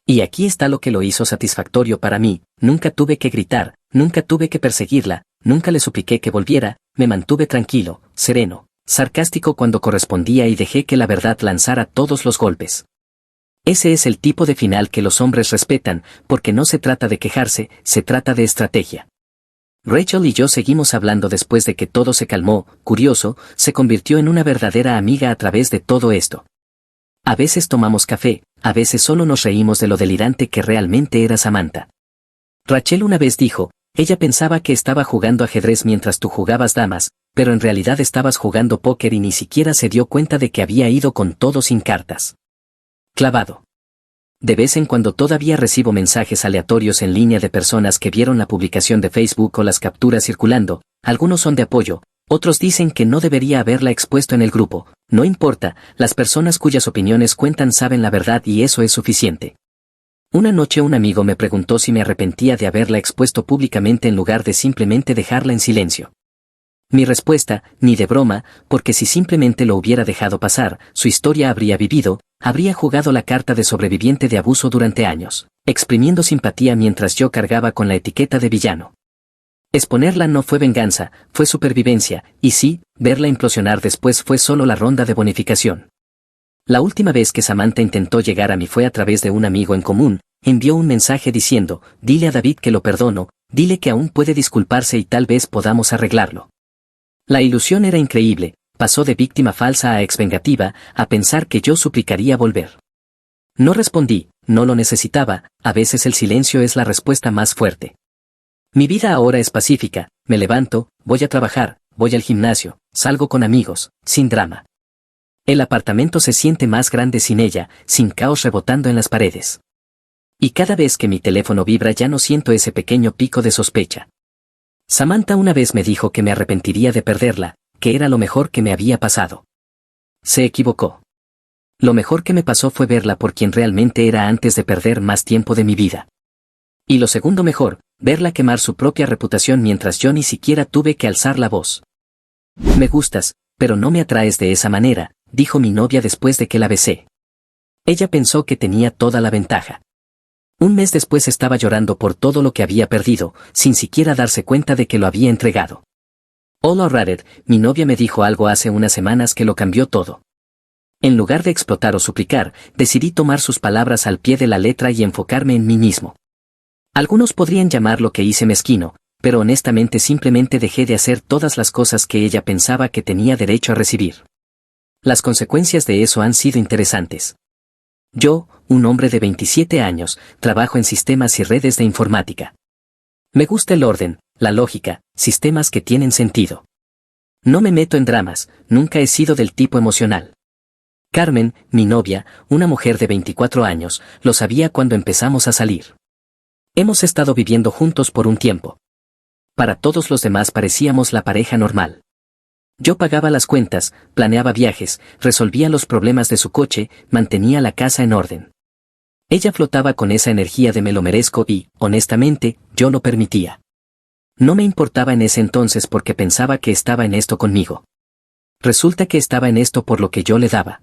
Y aquí está lo que lo hizo satisfactorio para mí, nunca tuve que gritar, nunca tuve que perseguirla, nunca le supliqué que volviera, me mantuve tranquilo, sereno, sarcástico cuando correspondía y dejé que la verdad lanzara todos los golpes. Ese es el tipo de final que los hombres respetan, porque no se trata de quejarse, se trata de estrategia. Rachel y yo seguimos hablando después de que todo se calmó. Curioso, se convirtió en una verdadera amiga a través de todo esto. A veces tomamos café, a veces solo nos reímos de lo delirante que realmente era Samantha. Rachel una vez dijo, ella pensaba que estaba jugando ajedrez mientras tú jugabas damas, pero en realidad estabas jugando póker y ni siquiera se dio cuenta de que había ido con todo sin cartas. Clavado. De vez en cuando todavía recibo mensajes aleatorios en línea de personas que vieron la publicación de Facebook o las capturas circulando, algunos son de apoyo, otros dicen que no debería haberla expuesto en el grupo, no importa, las personas cuyas opiniones cuentan saben la verdad y eso es suficiente. Una noche un amigo me preguntó si me arrepentía de haberla expuesto públicamente en lugar de simplemente dejarla en silencio. Mi respuesta, ni de broma, porque si simplemente lo hubiera dejado pasar, su historia habría vivido, habría jugado la carta de sobreviviente de abuso durante años, exprimiendo simpatía mientras yo cargaba con la etiqueta de villano. Exponerla no fue venganza, fue supervivencia, y sí, verla implosionar después fue solo la ronda de bonificación. La última vez que Samantha intentó llegar a mí fue a través de un amigo en común, envió un mensaje diciendo, dile a David que lo perdono, dile que aún puede disculparse y tal vez podamos arreglarlo. La ilusión era increíble, pasó de víctima falsa a exvengativa, a pensar que yo suplicaría volver. No respondí, no lo necesitaba, a veces el silencio es la respuesta más fuerte. Mi vida ahora es pacífica, me levanto, voy a trabajar, voy al gimnasio, salgo con amigos, sin drama. El apartamento se siente más grande sin ella, sin caos rebotando en las paredes. Y cada vez que mi teléfono vibra ya no siento ese pequeño pico de sospecha. Samantha una vez me dijo que me arrepentiría de perderla, que era lo mejor que me había pasado. Se equivocó. Lo mejor que me pasó fue verla por quien realmente era antes de perder más tiempo de mi vida. Y lo segundo mejor, verla quemar su propia reputación mientras yo ni siquiera tuve que alzar la voz. Me gustas, pero no me atraes de esa manera, dijo mi novia después de que la besé. Ella pensó que tenía toda la ventaja. Un mes después estaba llorando por todo lo que había perdido, sin siquiera darse cuenta de que lo había entregado. Hola Reddit, mi novia me dijo algo hace unas semanas que lo cambió todo. En lugar de explotar o suplicar, decidí tomar sus palabras al pie de la letra y enfocarme en mí mismo. Algunos podrían llamar lo que hice mezquino, pero honestamente simplemente dejé de hacer todas las cosas que ella pensaba que tenía derecho a recibir. Las consecuencias de eso han sido interesantes. Yo, un hombre de 27 años, trabajo en sistemas y redes de informática. Me gusta el orden, la lógica, sistemas que tienen sentido. No me meto en dramas, nunca he sido del tipo emocional. Carmen, mi novia, una mujer de 24 años, lo sabía cuando empezamos a salir. Hemos estado viviendo juntos por un tiempo. Para todos los demás parecíamos la pareja normal. Yo pagaba las cuentas, planeaba viajes, resolvía los problemas de su coche, mantenía la casa en orden. Ella flotaba con esa energía de me lo merezco y, honestamente, yo lo permitía. No me importaba en ese entonces porque pensaba que estaba en esto conmigo. Resulta que estaba en esto por lo que yo le daba.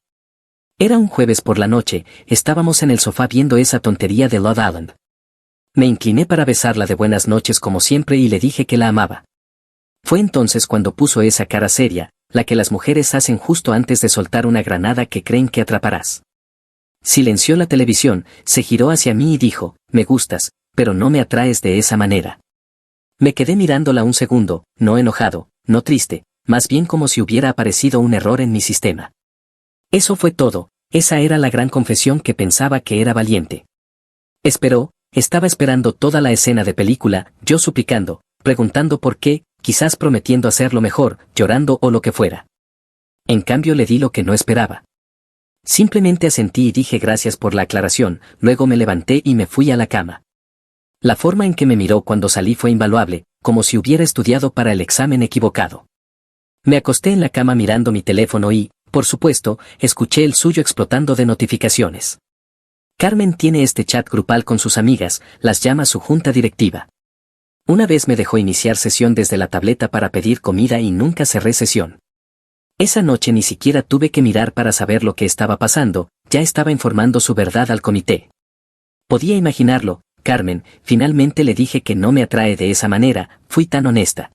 Era un jueves por la noche, estábamos en el sofá viendo esa tontería de Love Island. Me incliné para besarla de buenas noches como siempre y le dije que la amaba. Fue entonces cuando puso esa cara seria, la que las mujeres hacen justo antes de soltar una granada que creen que atraparás. Silenció la televisión, se giró hacia mí y dijo, me gustas, pero no me atraes de esa manera. Me quedé mirándola un segundo, no enojado, no triste, más bien como si hubiera aparecido un error en mi sistema. Eso fue todo, esa era la gran confesión que pensaba que era valiente. Esperó, estaba esperando toda la escena de película, yo suplicando, preguntando por qué, quizás prometiendo hacerlo mejor, llorando o lo que fuera. En cambio le di lo que no esperaba. Simplemente asentí y dije gracias por la aclaración, luego me levanté y me fui a la cama. La forma en que me miró cuando salí fue invaluable, como si hubiera estudiado para el examen equivocado. Me acosté en la cama mirando mi teléfono y, por supuesto, escuché el suyo explotando de notificaciones. Carmen tiene este chat grupal con sus amigas, las llama su junta directiva. Una vez me dejó iniciar sesión desde la tableta para pedir comida y nunca cerré sesión. Esa noche ni siquiera tuve que mirar para saber lo que estaba pasando, ya estaba informando su verdad al comité. Podía imaginarlo, Carmen, finalmente le dije que no me atrae de esa manera, fui tan honesta.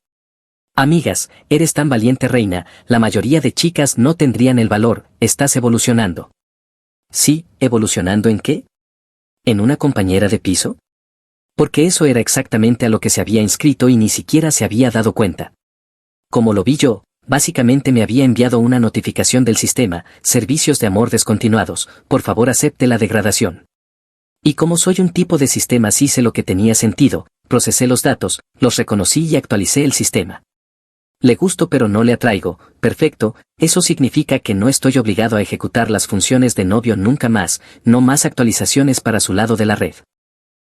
Amigas, eres tan valiente reina, la mayoría de chicas no tendrían el valor, estás evolucionando. Sí, ¿evolucionando en qué? ¿En una compañera de piso? Porque eso era exactamente a lo que se había inscrito y ni siquiera se había dado cuenta. Como lo vi yo, básicamente me había enviado una notificación del sistema, servicios de amor descontinuados, por favor acepte la degradación. Y como soy un tipo de sistema sí sé lo que tenía sentido, procesé los datos, los reconocí y actualicé el sistema. Le gusto pero no le atraigo, perfecto, eso significa que no estoy obligado a ejecutar las funciones de novio nunca más, no más actualizaciones para su lado de la red.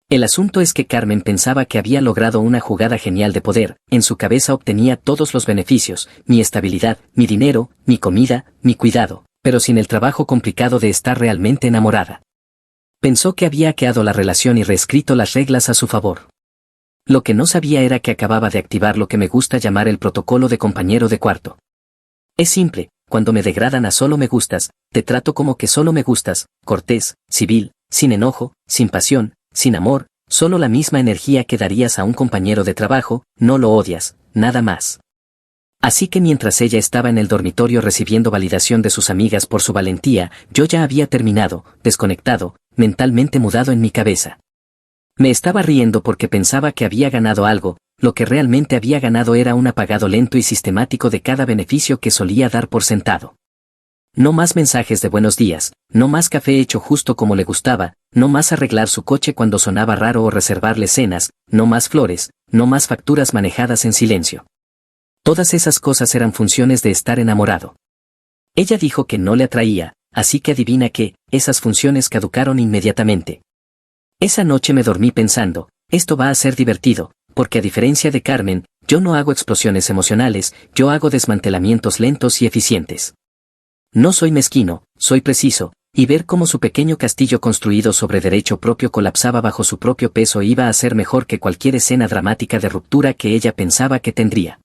El asunto es que Carmen pensaba que había logrado una jugada genial de poder, en su cabeza obtenía todos los beneficios, mi estabilidad, mi dinero, mi comida, mi cuidado, pero sin el trabajo complicado de estar realmente enamorada. Pensó que había hackeado la relación y reescrito las reglas a su favor. Lo que no sabía era que acababa de activar lo que me gusta llamar el protocolo de compañero de cuarto. Es simple, cuando me degradan a solo me gustas, te trato como que solo me gustas, cortés, civil, sin enojo, sin pasión, sin amor, solo la misma energía que darías a un compañero de trabajo, no lo odias, nada más. Así que mientras ella estaba en el dormitorio recibiendo validación de sus amigas por su valentía, yo ya había terminado, desconectado, mentalmente mudado en mi cabeza. Me estaba riendo porque pensaba que había ganado algo, lo que realmente había ganado era un apagado lento y sistemático de cada beneficio que solía dar por sentado. No más mensajes de buenos días, no más café hecho justo como le gustaba, no más arreglar su coche cuando sonaba raro o reservarle cenas, no más flores, no más facturas manejadas en silencio. Todas esas cosas eran funciones de estar enamorado. Ella dijo que no le atraía, así que adivina qué, esas funciones caducaron inmediatamente. Esa noche me dormí pensando, esto va a ser divertido, porque a diferencia de Carmen, yo no hago explosiones emocionales, yo hago desmantelamientos lentos y eficientes. No soy mezquino, soy preciso, y ver cómo su pequeño castillo construido sobre derecho propio colapsaba bajo su propio peso iba a ser mejor que cualquier escena dramática de ruptura que ella pensaba que tendría.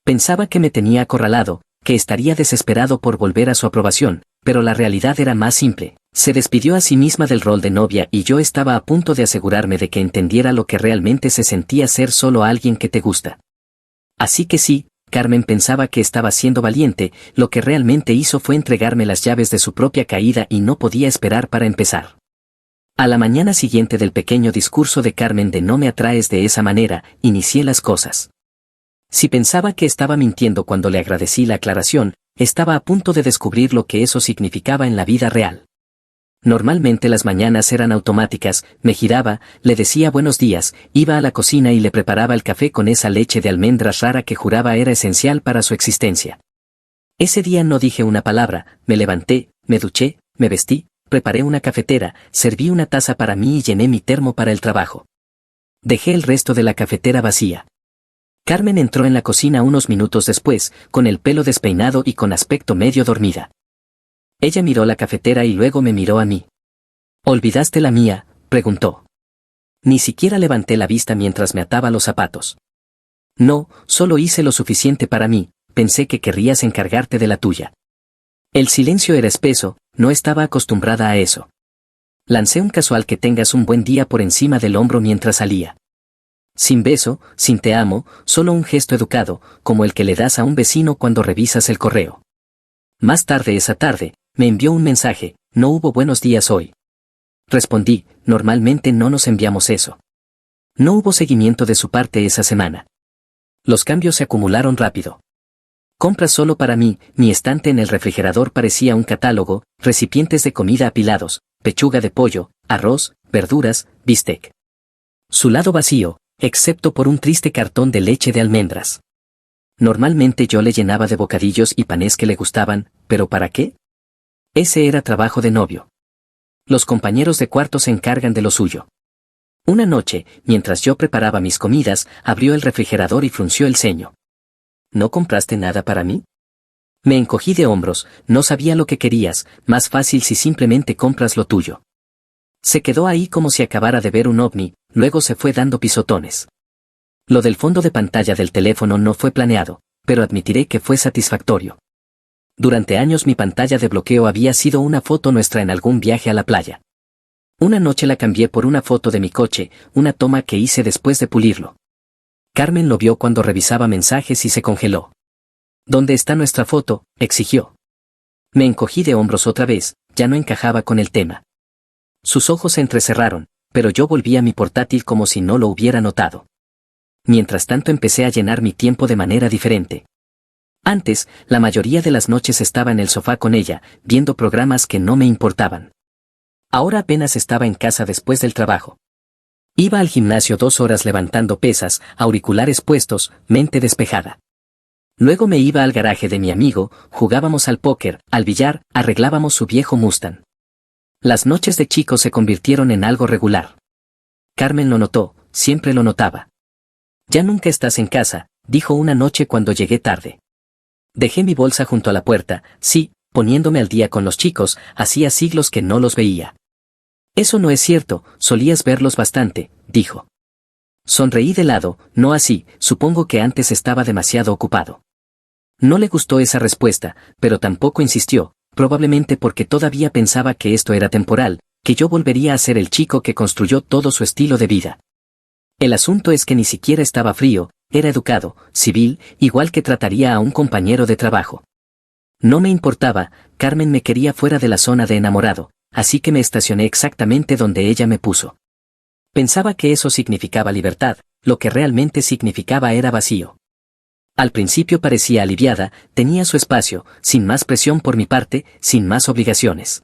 Pensaba que me tenía acorralado, que estaría desesperado por volver a su aprobación, pero la realidad era más simple. Se despidió a sí misma del rol de novia y yo estaba a punto de asegurarme de que entendiera lo que realmente se sentía ser solo alguien que te gusta. Así que sí, Carmen pensaba que estaba siendo valiente, lo que realmente hizo fue entregarme las llaves de su propia caída y no podía esperar para empezar. A la mañana siguiente del pequeño discurso de Carmen de no me atraes de esa manera, inicié las cosas. Si pensaba que estaba mintiendo cuando le agradecí la aclaración, estaba a punto de descubrir lo que eso significaba en la vida real. Normalmente las mañanas eran automáticas, me giraba, le decía buenos días, iba a la cocina y le preparaba el café con esa leche de almendras rara que juraba era esencial para su existencia. Ese día no dije una palabra, me levanté, me duché, me vestí, preparé una cafetera, serví una taza para mí y llené mi termo para el trabajo. Dejé el resto de la cafetera vacía. Carmen entró en la cocina unos minutos después, con el pelo despeinado y con aspecto medio dormida. Ella miró la cafetera y luego me miró a mí. ¿Olvidaste la mía?, preguntó. Ni siquiera levanté la vista mientras me ataba los zapatos. No, solo hice lo suficiente para mí, pensé que querrías encargarte de la tuya. El silencio era espeso, no estaba acostumbrada a eso. Lancé un casual que tengas un buen día por encima del hombro mientras salía. Sin beso, sin te amo, solo un gesto educado, como el que le das a un vecino cuando revisas el correo. Más tarde esa tarde, me envió un mensaje, no hubo buenos días hoy. Respondí, normalmente no nos enviamos eso. No hubo seguimiento de su parte esa semana. Los cambios se acumularon rápido. Compras solo para mí, mi estante en el refrigerador parecía un catálogo, recipientes de comida apilados, pechuga de pollo, arroz, verduras, bistec. Su lado vacío, excepto por un triste cartón de leche de almendras. Normalmente yo le llenaba de bocadillos y panés que le gustaban, ¿pero para qué? Ese era trabajo de novio. Los compañeros de cuarto se encargan de lo suyo. Una noche, mientras yo preparaba mis comidas, abrió el refrigerador y frunció el ceño. ¿No compraste nada para mí? Me encogí de hombros, no sabía lo que querías, más fácil si simplemente compras lo tuyo. Se quedó ahí como si acabara de ver un ovni, luego se fue dando pisotones. Lo del fondo de pantalla del teléfono no fue planeado, pero admitiré que fue satisfactorio. Durante años mi pantalla de bloqueo había sido una foto nuestra en algún viaje a la playa. Una noche la cambié por una foto de mi coche, una toma que hice después de pulirlo. Carmen lo vio cuando revisaba mensajes y se congeló. ¿Dónde está nuestra foto?, exigió. Me encogí de hombros otra vez, ya no encajaba con el tema. Sus ojos se entrecerraron, pero yo volví a mi portátil como si no lo hubiera notado. Mientras tanto empecé a llenar mi tiempo de manera diferente. Antes, la mayoría de las noches estaba en el sofá con ella, viendo programas que no me importaban. Ahora apenas estaba en casa después del trabajo. Iba al gimnasio 2 horas levantando pesas, auriculares puestos, mente despejada. Luego me iba al garaje de mi amigo, jugábamos al póker, al billar, arreglábamos su viejo Mustang. Las noches de chico se convirtieron en algo regular. Carmen lo notó, siempre lo notaba. «Ya nunca estás en casa», dijo una noche cuando llegué tarde. Dejé mi bolsa junto a la puerta, sí, poniéndome al día con los chicos, hacía siglos que no los veía. «Eso no es cierto, solías verlos bastante», dijo. Sonreí de lado, no así, supongo que antes estaba demasiado ocupado. No le gustó esa respuesta, pero tampoco insistió, probablemente porque todavía pensaba que esto era temporal, que yo volvería a ser el chico que construyó todo su estilo de vida. El asunto es que ni siquiera estaba frío, era educado, civil, igual que trataría a un compañero de trabajo. No me importaba, Carmen me quería fuera de la zona de enamorado, así que me estacioné exactamente donde ella me puso. Pensaba que eso significaba libertad, lo que realmente significaba era vacío. Al principio parecía aliviada, tenía su espacio, sin más presión por mi parte, sin más obligaciones.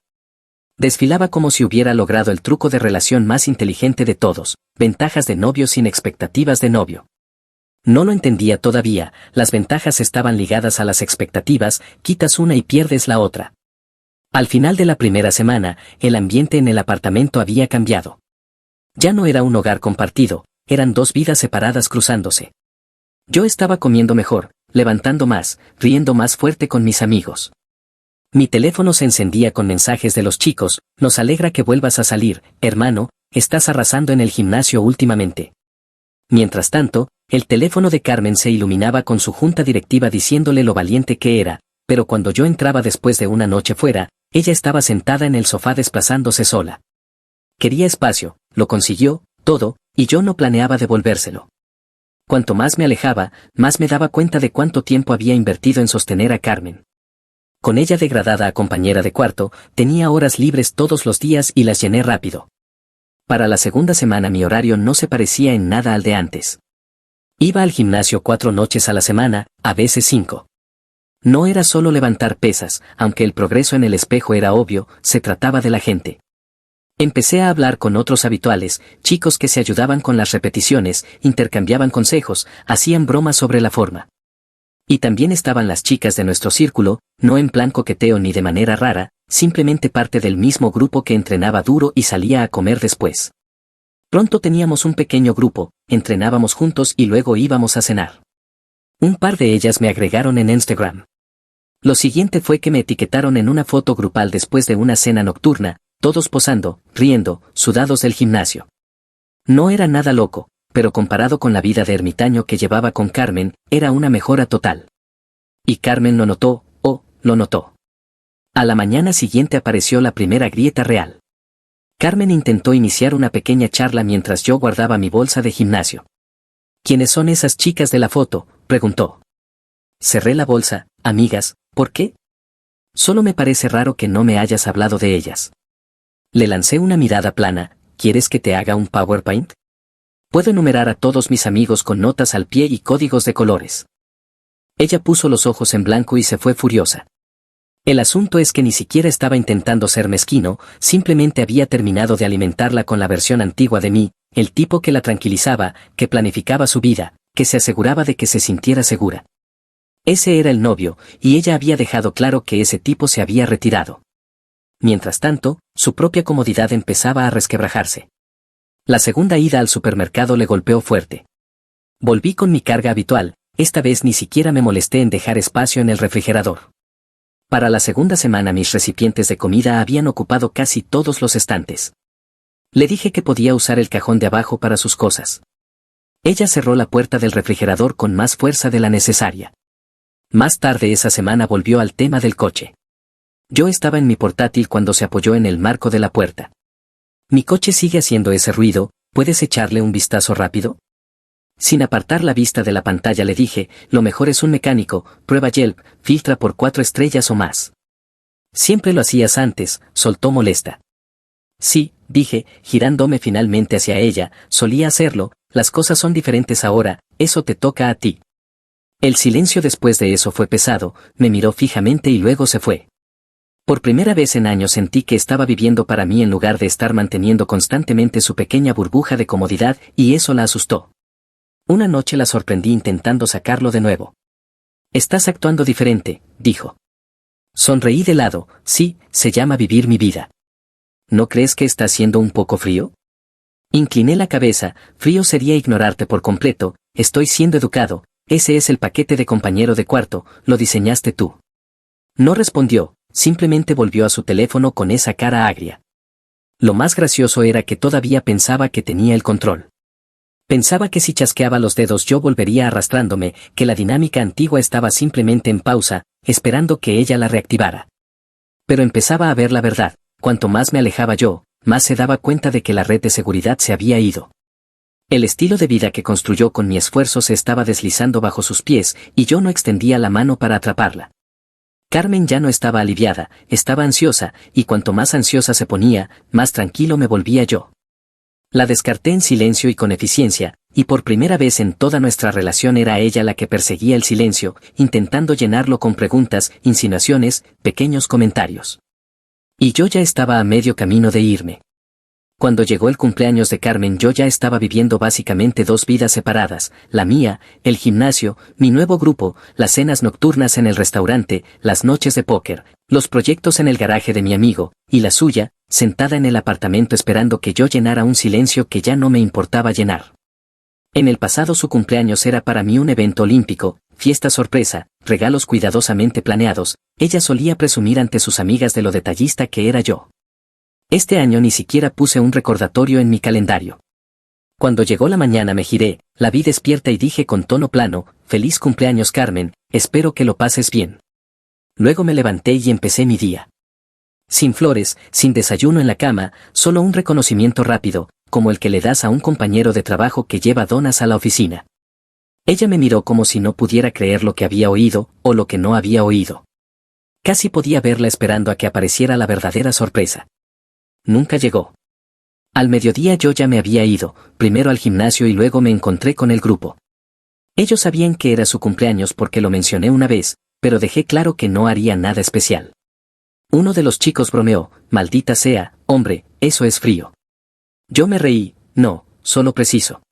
Desfilaba como si hubiera logrado el truco de relación más inteligente de todos, ventajas de novio sin expectativas de novio. No lo entendía todavía, las ventajas estaban ligadas a las expectativas, quitas una y pierdes la otra. Al final de la primera semana, el ambiente en el apartamento había cambiado. Ya no era un hogar compartido, eran dos vidas separadas cruzándose. Yo estaba comiendo mejor, levantando más, riendo más fuerte con mis amigos. Mi teléfono se encendía con mensajes de los chicos: «Nos alegra que vuelvas a salir, hermano, estás arrasando en el gimnasio últimamente». Mientras tanto, el teléfono de Carmen se iluminaba con su junta directiva diciéndole lo valiente que era, pero cuando yo entraba después de una noche fuera, ella estaba sentada en el sofá desplazándose sola. Quería espacio, lo consiguió, todo, y yo no planeaba devolvérselo. Cuanto más me alejaba, más me daba cuenta de cuánto tiempo había invertido en sostener a Carmen. Con ella degradada a compañera de cuarto, tenía horas libres todos los días y las llené rápido. Para la segunda semana mi horario no se parecía en nada al de antes. Iba al gimnasio 4 noches a la semana, a veces 5. No era solo levantar pesas, aunque el progreso en el espejo era obvio, se trataba de la gente. Empecé a hablar con otros habituales, chicos que se ayudaban con las repeticiones, intercambiaban consejos, hacían bromas sobre la forma. Y también estaban las chicas de nuestro círculo, no en plan coqueteo ni de manera rara, simplemente parte del mismo grupo que entrenaba duro y salía a comer después. Pronto teníamos un pequeño grupo, entrenábamos juntos y luego íbamos a cenar. Un par de ellas me agregaron en Instagram. Lo siguiente fue que me etiquetaron en una foto grupal después de una cena nocturna, todos posando, riendo, sudados del gimnasio. No era nada loco, pero comparado con la vida de ermitaño que llevaba con Carmen, era una mejora total. Y Carmen lo notó, lo notó. A la mañana siguiente apareció la primera grieta real. Carmen intentó iniciar una pequeña charla mientras yo guardaba mi bolsa de gimnasio. «¿Quiénes son esas chicas de la foto?», preguntó. Cerré la bolsa. «Amigas, ¿por qué? Solo me parece raro que no me hayas hablado de ellas». Le lancé una mirada plana. «¿Quieres que te haga un PowerPoint? Puedo enumerar a todos mis amigos con notas al pie y códigos de colores». Ella puso los ojos en blanco y se fue furiosa. El asunto es que ni siquiera estaba intentando ser mezquino, simplemente había terminado de alimentarla con la versión antigua de mí, el tipo que la tranquilizaba, que planificaba su vida, que se aseguraba de que se sintiera segura. Ese era el novio, y ella había dejado claro que ese tipo se había retirado. Mientras tanto, su propia comodidad empezaba a resquebrajarse. La segunda ida al supermercado le golpeó fuerte. Volví con mi carga habitual, esta vez ni siquiera me molesté en dejar espacio en el refrigerador. Para la segunda semana mis recipientes de comida habían ocupado casi todos los estantes. Le dije que podía usar el cajón de abajo para sus cosas. Ella cerró la puerta del refrigerador con más fuerza de la necesaria. Más tarde esa semana volvió al tema del coche. Yo estaba en mi portátil cuando se apoyó en el marco de la puerta. «Mi coche sigue haciendo ese ruido, ¿puedes echarle un vistazo rápido?». Sin apartar la vista de la pantalla le dije: «Lo mejor es un mecánico, prueba Yelp, filtra por 4 estrellas o más». Siempre lo hacías antes, soltó molesta. Sí, dije, girándome finalmente hacia ella, solía hacerlo, las cosas son diferentes ahora, eso te toca a ti. El silencio después de eso fue pesado, me miró fijamente y luego se fue. Por primera vez en años sentí que estaba viviendo para mí en lugar de estar manteniendo constantemente su pequeña burbuja de comodidad, y eso la asustó. Una noche la sorprendí intentando sacarlo de nuevo. Estás actuando diferente, dijo. Sonreí de lado, sí, se llama vivir mi vida. ¿No crees que está haciendo un poco frío? Incliné la cabeza, frío sería ignorarte por completo, estoy siendo educado, ese es el paquete de compañero de cuarto, lo diseñaste tú. No respondió, simplemente volvió a su teléfono con esa cara agria. Lo más gracioso era que todavía pensaba que tenía el control. Pensaba que si chasqueaba los dedos yo volvería arrastrándome, que la dinámica antigua estaba simplemente en pausa, esperando que ella la reactivara. Pero empezaba a ver la verdad, cuanto más me alejaba yo, más se daba cuenta de que la red de seguridad se había ido. El estilo de vida que construyó con mi esfuerzo se estaba deslizando bajo sus pies, y yo no extendía la mano para atraparla. Carmen ya no estaba aliviada, estaba ansiosa, y cuanto más ansiosa se ponía, más tranquilo me volvía yo. La descarté en silencio y con eficiencia, y por primera vez en toda nuestra relación era ella la que perseguía el silencio, intentando llenarlo con preguntas, insinuaciones, pequeños comentarios. Y yo ya estaba a medio camino de irme. Cuando llegó el cumpleaños de Carmen yo ya estaba viviendo básicamente dos vidas separadas, la mía, el gimnasio, mi nuevo grupo, las cenas nocturnas en el restaurante, las noches de póker, los proyectos en el garaje de mi amigo, y la suya, sentada en el apartamento esperando que yo llenara un silencio que ya no me importaba llenar. En el pasado su cumpleaños era para mí un evento olímpico, fiesta sorpresa, regalos cuidadosamente planeados, ella solía presumir ante sus amigas de lo detallista que era yo. Este año ni siquiera puse un recordatorio en mi calendario. Cuando llegó la mañana me giré, la vi despierta y dije con tono plano, «Feliz cumpleaños Carmen, espero que lo pases bien». Luego me levanté y empecé mi día. Sin flores, sin desayuno en la cama, solo un reconocimiento rápido, como el que le das a un compañero de trabajo que lleva donas a la oficina. Ella me miró como si no pudiera creer lo que había oído, o lo que no había oído. Casi podía verla esperando a que apareciera la verdadera sorpresa. Nunca llegó. Al mediodía yo ya me había ido, primero al gimnasio y luego me encontré con el grupo. Ellos sabían que era su cumpleaños porque lo mencioné una vez, pero dejé claro que no haría nada especial. Uno de los chicos bromeó, «Maldita sea, hombre, eso es frío». Yo me reí, «No, solo preciso».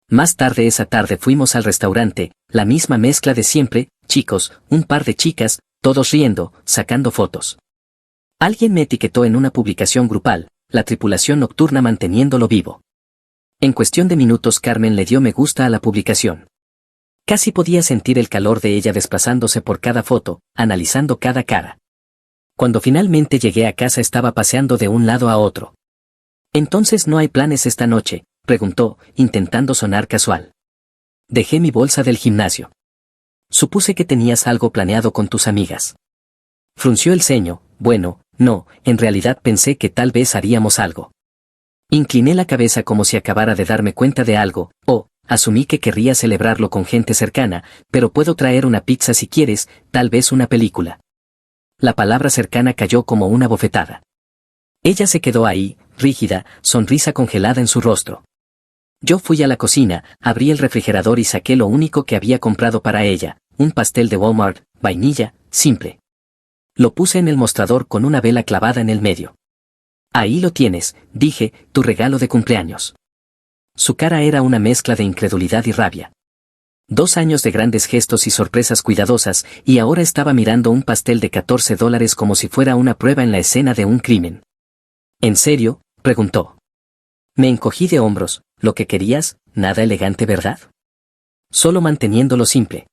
Más tarde esa tarde fuimos al restaurante, la misma mezcla de siempre, chicos, un par de chicas, todos riendo, sacando fotos. Alguien me etiquetó en una publicación grupal, la tripulación nocturna manteniéndolo vivo. En cuestión de minutos Carmen le dio me gusta a la publicación. Casi podía sentir el calor de ella desplazándose por cada foto, analizando cada cara. Cuando finalmente llegué a casa estaba paseando de un lado a otro. «¿Entonces no hay planes esta noche?», preguntó, intentando sonar casual. Dejé mi bolsa del gimnasio. «Supuse que tenías algo planeado con tus amigas». Frunció el ceño, «Bueno, no, en realidad pensé que tal vez haríamos algo». Incliné la cabeza como si acabara de darme cuenta de algo, asumí que querría celebrarlo con gente cercana, pero puedo traer una pizza si quieres, tal vez una película. La palabra cercana cayó como una bofetada. Ella se quedó ahí, rígida, sonrisa congelada en su rostro. Yo fui a la cocina, abrí el refrigerador y saqué lo único que había comprado para ella, un pastel de Walmart, vainilla, simple. Lo puse en el mostrador con una vela clavada en el medio. «Ahí lo tienes», dije, «tu regalo de cumpleaños». Su cara era una mezcla de incredulidad y rabia. 2 años de grandes gestos y sorpresas cuidadosas, y ahora estaba mirando un pastel de $14 como si fuera una prueba en la escena de un crimen. «¿En serio?», preguntó. Me encogí de hombros, «¿Lo que querías? Nada elegante, ¿verdad?». Solo manteniéndolo simple.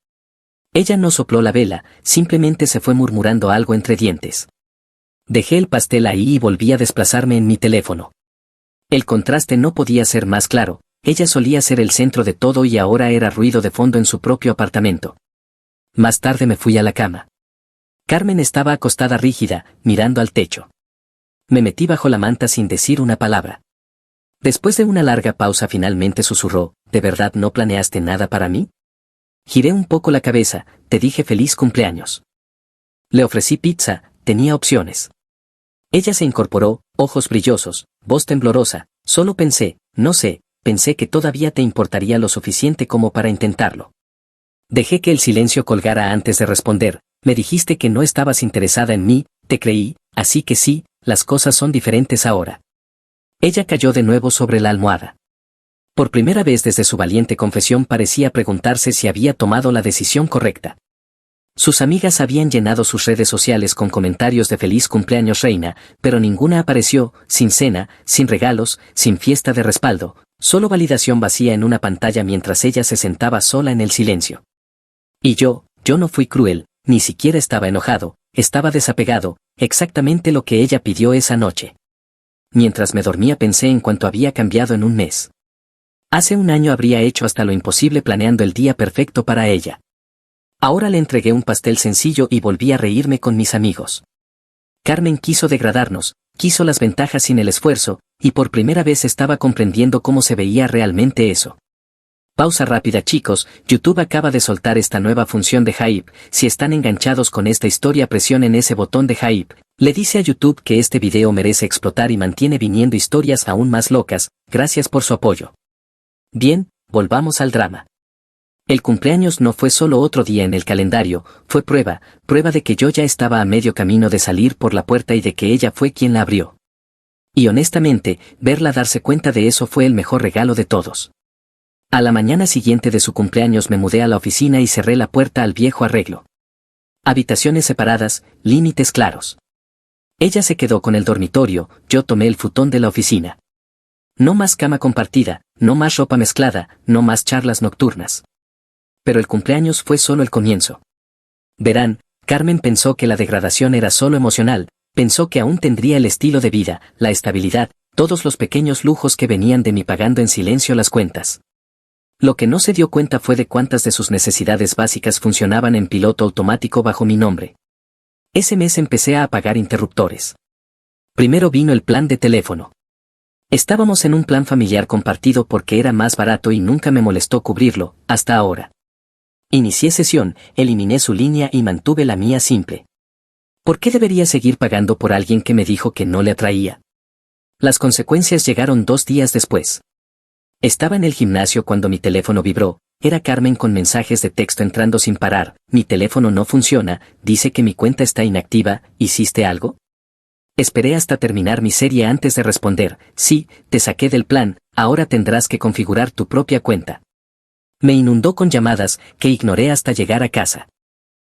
Ella no sopló la vela, simplemente se fue murmurando algo entre dientes. Dejé el pastel ahí y volví a desplazarme en mi teléfono. El contraste no podía ser más claro, ella solía ser el centro de todo y ahora era ruido de fondo en su propio apartamento. Más tarde me fui a la cama. Carmen estaba acostada rígida, mirando al techo. Me metí bajo la manta sin decir una palabra. Después de una larga pausa finalmente susurró, «¿De verdad no planeaste nada para mí?». Giré un poco la cabeza, «Te dije feliz cumpleaños». Le ofrecí pizza, tenía opciones. Ella se incorporó, ojos brillosos, voz temblorosa. Solo pensé, no sé, pensé que todavía te importaría lo suficiente como para intentarlo. Dejé que el silencio colgara antes de responder. Me dijiste que no estabas interesada en mí, te creí, así que sí, las cosas son diferentes ahora. Ella cayó de nuevo sobre la almohada. Por primera vez desde su valiente confesión parecía preguntarse si había tomado la decisión correcta. Sus amigas habían llenado sus redes sociales con comentarios de feliz cumpleaños reina, pero ninguna apareció, sin cena, sin regalos, sin fiesta de respaldo, solo validación vacía en una pantalla mientras ella se sentaba sola en el silencio. Y yo no fui cruel, ni siquiera estaba enojado, estaba desapegado, exactamente lo que ella pidió esa noche. Mientras me dormía pensé en cuánto había cambiado en un mes. Hace un año habría hecho hasta lo imposible planeando el día perfecto para ella. Ahora le entregué un pastel sencillo y volví a reírme con mis amigos. Carmen quiso degradarnos, quiso las ventajas sin el esfuerzo, y por primera vez estaba comprendiendo cómo se veía realmente eso. Pausa rápida chicos, YouTube acaba de soltar esta nueva función de hype, si están enganchados con esta historia presionen ese botón de hype, le dice a YouTube que este video merece explotar y mantiene viniendo historias aún más locas, gracias por su apoyo. Bien, volvamos al drama. El cumpleaños no fue solo otro día en el calendario, fue prueba de que yo ya estaba a medio camino de salir por la puerta y de que ella fue quien la abrió. Y honestamente, verla darse cuenta de eso fue el mejor regalo de todos. A la mañana siguiente de su cumpleaños me mudé a la oficina y cerré la puerta al viejo arreglo. Habitaciones separadas, límites claros. Ella se quedó con el dormitorio, yo tomé el futón de la oficina. No más cama compartida, no más ropa mezclada, no más charlas nocturnas. Pero el cumpleaños fue solo el comienzo. Verán, Carmen pensó que la degradación era solo emocional, pensó que aún tendría el estilo de vida, la estabilidad, todos los pequeños lujos que venían de mí pagando en silencio las cuentas. Lo que no se dio cuenta fue de cuántas de sus necesidades básicas funcionaban en piloto automático bajo mi nombre. Ese mes empecé a apagar interruptores. Primero vino el plan de teléfono. Estábamos en un plan familiar compartido porque era más barato y nunca me molestó cubrirlo, hasta ahora. Inicié sesión, eliminé su línea y mantuve la mía simple. ¿Por qué debería seguir pagando por alguien que me dijo que no le atraía? Las consecuencias llegaron 2 días después. Estaba en el gimnasio cuando mi teléfono vibró, era Carmen con mensajes de texto entrando sin parar, mi teléfono no funciona, dice que mi cuenta está inactiva, ¿hiciste algo? Esperé hasta terminar mi serie antes de responder, sí, te saqué del plan, ahora tendrás que configurar tu propia cuenta. Me inundó con llamadas, que ignoré hasta llegar a casa.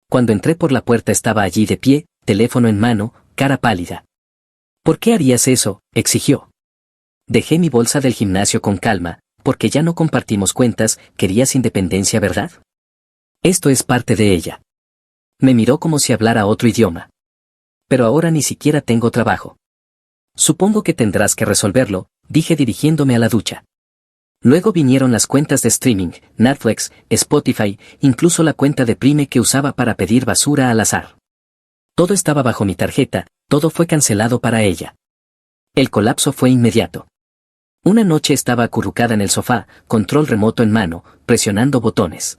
Cuando entré por la puerta estaba allí de pie, teléfono en mano, cara pálida. ¿Por qué harías eso?, exigió. Dejé mi bolsa del gimnasio con calma, porque ya no compartimos cuentas, querías independencia, ¿verdad? Esto es parte de ella. Me miró como si hablara otro idioma. Pero ahora ni siquiera tengo trabajo. Supongo que tendrás que resolverlo, dije dirigiéndome a la ducha. Luego vinieron las cuentas de streaming, Netflix, Spotify, incluso la cuenta de Prime que usaba para pedir basura al azar. Todo estaba bajo mi tarjeta, todo fue cancelado para ella. El colapso fue inmediato. Una noche estaba acurrucada en el sofá, control remoto en mano, presionando botones.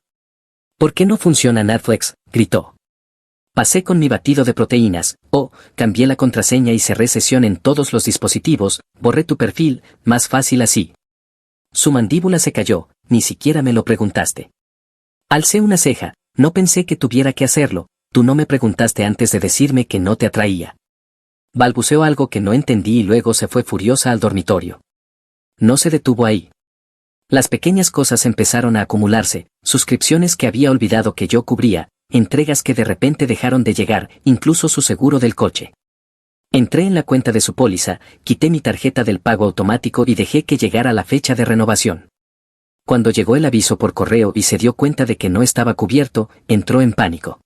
¿Por qué no funciona Netflix?, gritó. Pasé con mi batido de proteínas, cambié la contraseña y cerré sesión en todos los dispositivos, borré tu perfil, más fácil así. Su mandíbula se cayó, ni siquiera me lo preguntaste. Alcé una ceja, no pensé que tuviera que hacerlo, tú no me preguntaste antes de decirme que no te atraía. Balbuceó algo que no entendí y luego se fue furiosa al dormitorio. No se detuvo ahí. Las pequeñas cosas empezaron a acumularse, suscripciones que había olvidado que yo cubría, entregas que de repente dejaron de llegar, incluso su seguro del coche. Entré en la cuenta de su póliza, quité mi tarjeta del pago automático y dejé que llegara la fecha de renovación. Cuando llegó el aviso por correo y se dio cuenta de que no estaba cubierto, entró en pánico.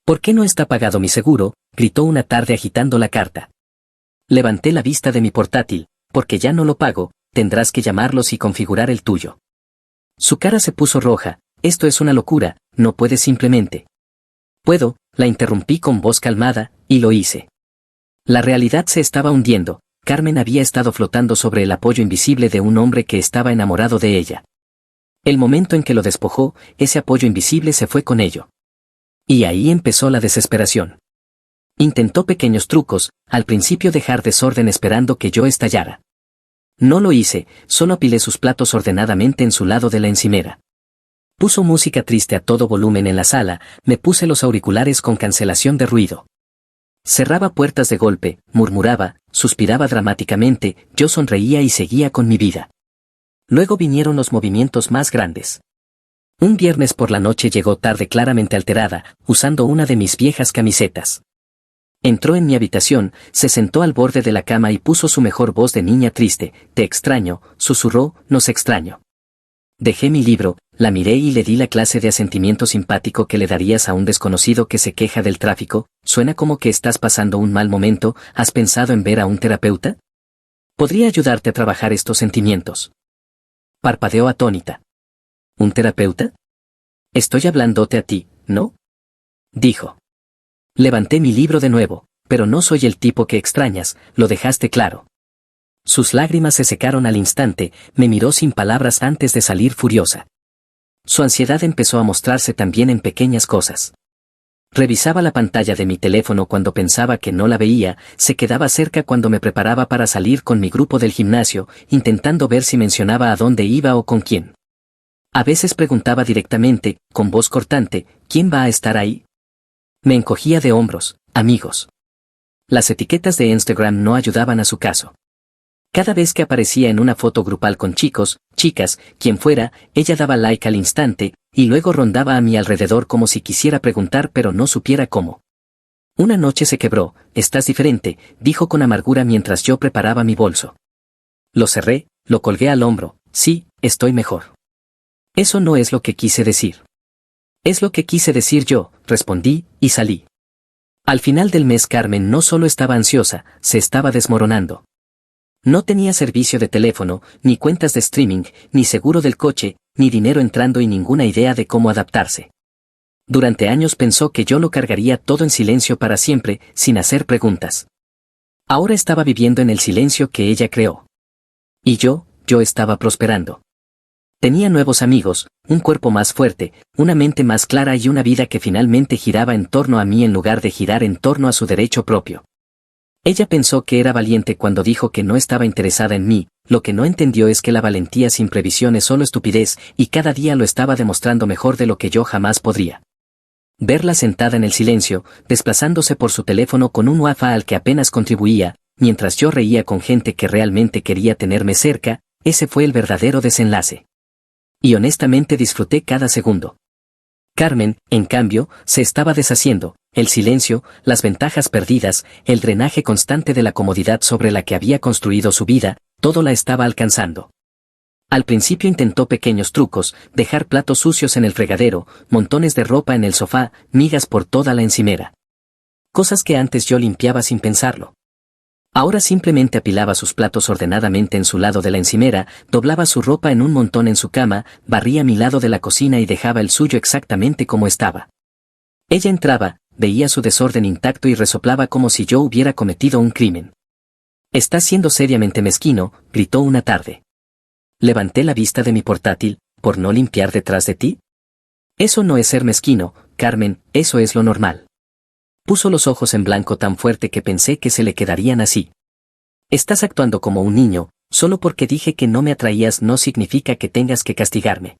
¿Por qué no está pagado mi seguro?, gritó una tarde agitando la carta. Levanté la vista de mi portátil, porque ya no lo pago, tendrás que llamarlos y configurar el tuyo. Su cara se puso roja, esto es una locura, no puedes simplemente. Puedo, la interrumpí con voz calmada, y lo hice. La realidad se estaba hundiendo, Carmen había estado flotando sobre el apoyo invisible de un hombre que estaba enamorado de ella. El momento en que lo despojó, ese apoyo invisible se fue con ello. Y ahí empezó la desesperación. Intentó pequeños trucos, al principio dejar desorden esperando que yo estallara. No lo hice, solo apilé sus platos ordenadamente en su lado de la encimera. Puso música triste a todo volumen en la sala, me puse los auriculares con cancelación de ruido. Cerraba puertas de golpe, murmuraba, suspiraba dramáticamente, yo sonreía y seguía con mi vida. Luego vinieron los movimientos más grandes. Un viernes por la noche llegó tarde claramente alterada, usando una de mis viejas camisetas. Entró en mi habitación, se sentó al borde de la cama y puso su mejor voz de niña triste, te extraño, susurró, nos extraño. Dejé mi libro, la miré y le di la clase de asentimiento simpático que le darías a un desconocido que se queja del tráfico, suena como que estás pasando un mal momento, ¿has pensado en ver a un terapeuta? Podría ayudarte a trabajar estos sentimientos. Parpadeó atónita. ¿Un terapeuta? Estoy hablándote a ti, ¿no? Dijo. Levanté mi libro de nuevo, pero no soy el tipo que extrañas, lo dejaste claro. Sus lágrimas se secaron al instante, me miró sin palabras antes de salir furiosa. Su ansiedad empezó a mostrarse también en pequeñas cosas. Revisaba la pantalla de mi teléfono cuando pensaba que no la veía, se quedaba cerca cuando me preparaba para salir con mi grupo del gimnasio, intentando ver si mencionaba a dónde iba o con quién. A veces preguntaba directamente, con voz cortante, ¿quién va a estar ahí? Me encogía de hombros, amigos. Las etiquetas de Instagram no ayudaban a su caso. Cada vez que aparecía en una foto grupal con chicos, chicas, quien fuera, ella daba like al instante, y luego rondaba a mi alrededor como si quisiera preguntar pero no supiera cómo. Una noche se quebró, estás diferente, dijo con amargura mientras yo preparaba mi bolso. Lo cerré, lo colgué al hombro, sí, estoy mejor. Eso no es lo que quise decir. Es lo que quise decir yo, respondí, y salí. Al final del mes Carmen no solo estaba ansiosa, se estaba desmoronando. No tenía servicio de teléfono, ni cuentas de streaming, ni seguro del coche, ni dinero entrando y ninguna idea de cómo adaptarse. Durante años pensó que yo lo cargaría todo en silencio para siempre, sin hacer preguntas. Ahora estaba viviendo en el silencio que ella creó. Y yo estaba prosperando. Tenía nuevos amigos, un cuerpo más fuerte, una mente más clara y una vida que finalmente giraba en torno a mí en lugar de girar en torno a su derecho propio. Ella pensó que era valiente cuando dijo que no estaba interesada en mí, lo que no entendió es que la valentía sin previsión es solo estupidez, y cada día lo estaba demostrando mejor de lo que yo jamás podría. Verla sentada en el silencio, desplazándose por su teléfono con un wifi al que apenas contribuía, mientras yo reía con gente que realmente quería tenerme cerca, ese fue el verdadero desenlace. Y honestamente disfruté cada segundo. Carmen, en cambio, se estaba deshaciendo, el silencio, las ventajas perdidas, el drenaje constante de la comodidad sobre la que había construido su vida, todo la estaba alcanzando. Al principio intentó pequeños trucos, dejar platos sucios en el fregadero, montones de ropa en el sofá, migas por toda la encimera. Cosas que antes yo limpiaba sin pensarlo. Ahora simplemente apilaba sus platos ordenadamente en su lado de la encimera, doblaba su ropa en un montón en su cama, barría mi lado de la cocina y dejaba el suyo exactamente como estaba. Ella entraba, veía su desorden intacto y resoplaba como si yo hubiera cometido un crimen. «Estás siendo seriamente mezquino», gritó una tarde. Levanté la vista de mi portátil, ¿por no limpiar detrás de ti? Eso no es ser mezquino, Carmen, eso es lo normal. Puso los ojos en blanco tan fuerte que pensé que se le quedarían así. Estás actuando como un niño, solo porque dije que no me atraías no significa que tengas que castigarme.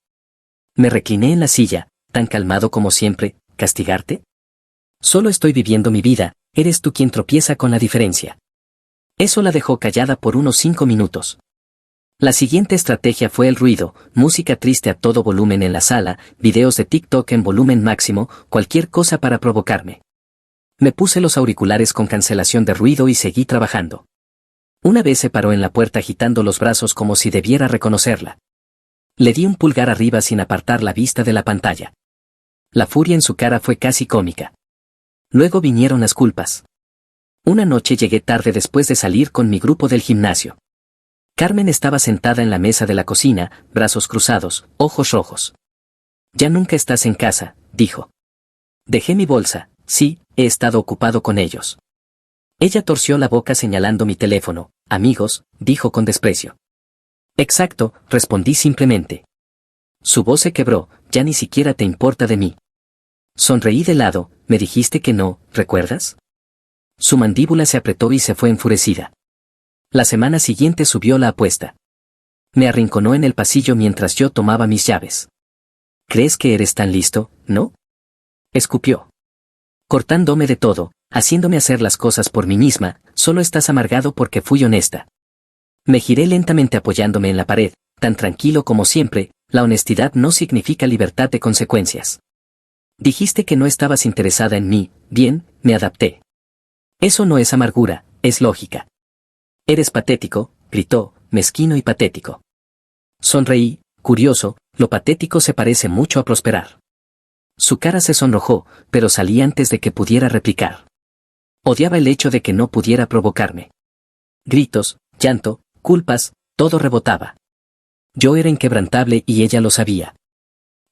Me recliné en la silla, tan calmado como siempre, ¿castigarte? Solo estoy viviendo mi vida, eres tú quien tropieza con la diferencia. Eso la dejó callada por unos 5 minutos. La siguiente estrategia fue el ruido, música triste a todo volumen en la sala, videos de TikTok en volumen máximo, cualquier cosa para provocarme. Me puse los auriculares con cancelación de ruido y seguí trabajando. Una vez se paró en la puerta agitando los brazos como si debiera reconocerla. Le di un pulgar arriba sin apartar la vista de la pantalla. La furia en su cara fue casi cómica. Luego vinieron las culpas. Una noche llegué tarde después de salir con mi grupo del gimnasio. Carmen estaba sentada en la mesa de la cocina, brazos cruzados, ojos rojos. «Ya nunca estás en casa», dijo. Dejé mi bolsa, sí, he estado ocupado con ellos. Ella torció la boca señalando mi teléfono. «Amigos», dijo con desprecio. «Exacto», respondí simplemente. Su voz se quebró, «ya ni siquiera te importa de mí». Sonreí de lado, «me dijiste que no, ¿recuerdas? Su mandíbula se apretó y se fue enfurecida. La semana siguiente subió la apuesta. Me arrinconó en el pasillo mientras yo tomaba mis llaves. ¿Crees que eres tan listo, no? Escupió. Cortándome de todo, haciéndome hacer las cosas por mí misma, solo estás amargado porque fui honesta. Me giré lentamente apoyándome en la pared, tan tranquilo como siempre. La honestidad no significa libertad de consecuencias. Dijiste que no estabas interesada en mí, bien, me adapté. Eso no es amargura, es lógica. Eres patético, gritó, mezquino y patético. Sonreí, curioso, lo patético se parece mucho a prosperar. Su cara se sonrojó, pero salí antes de que pudiera replicar. Odiaba el hecho de que no pudiera provocarme. Gritos, llanto, culpas, todo rebotaba. Yo era inquebrantable y ella lo sabía.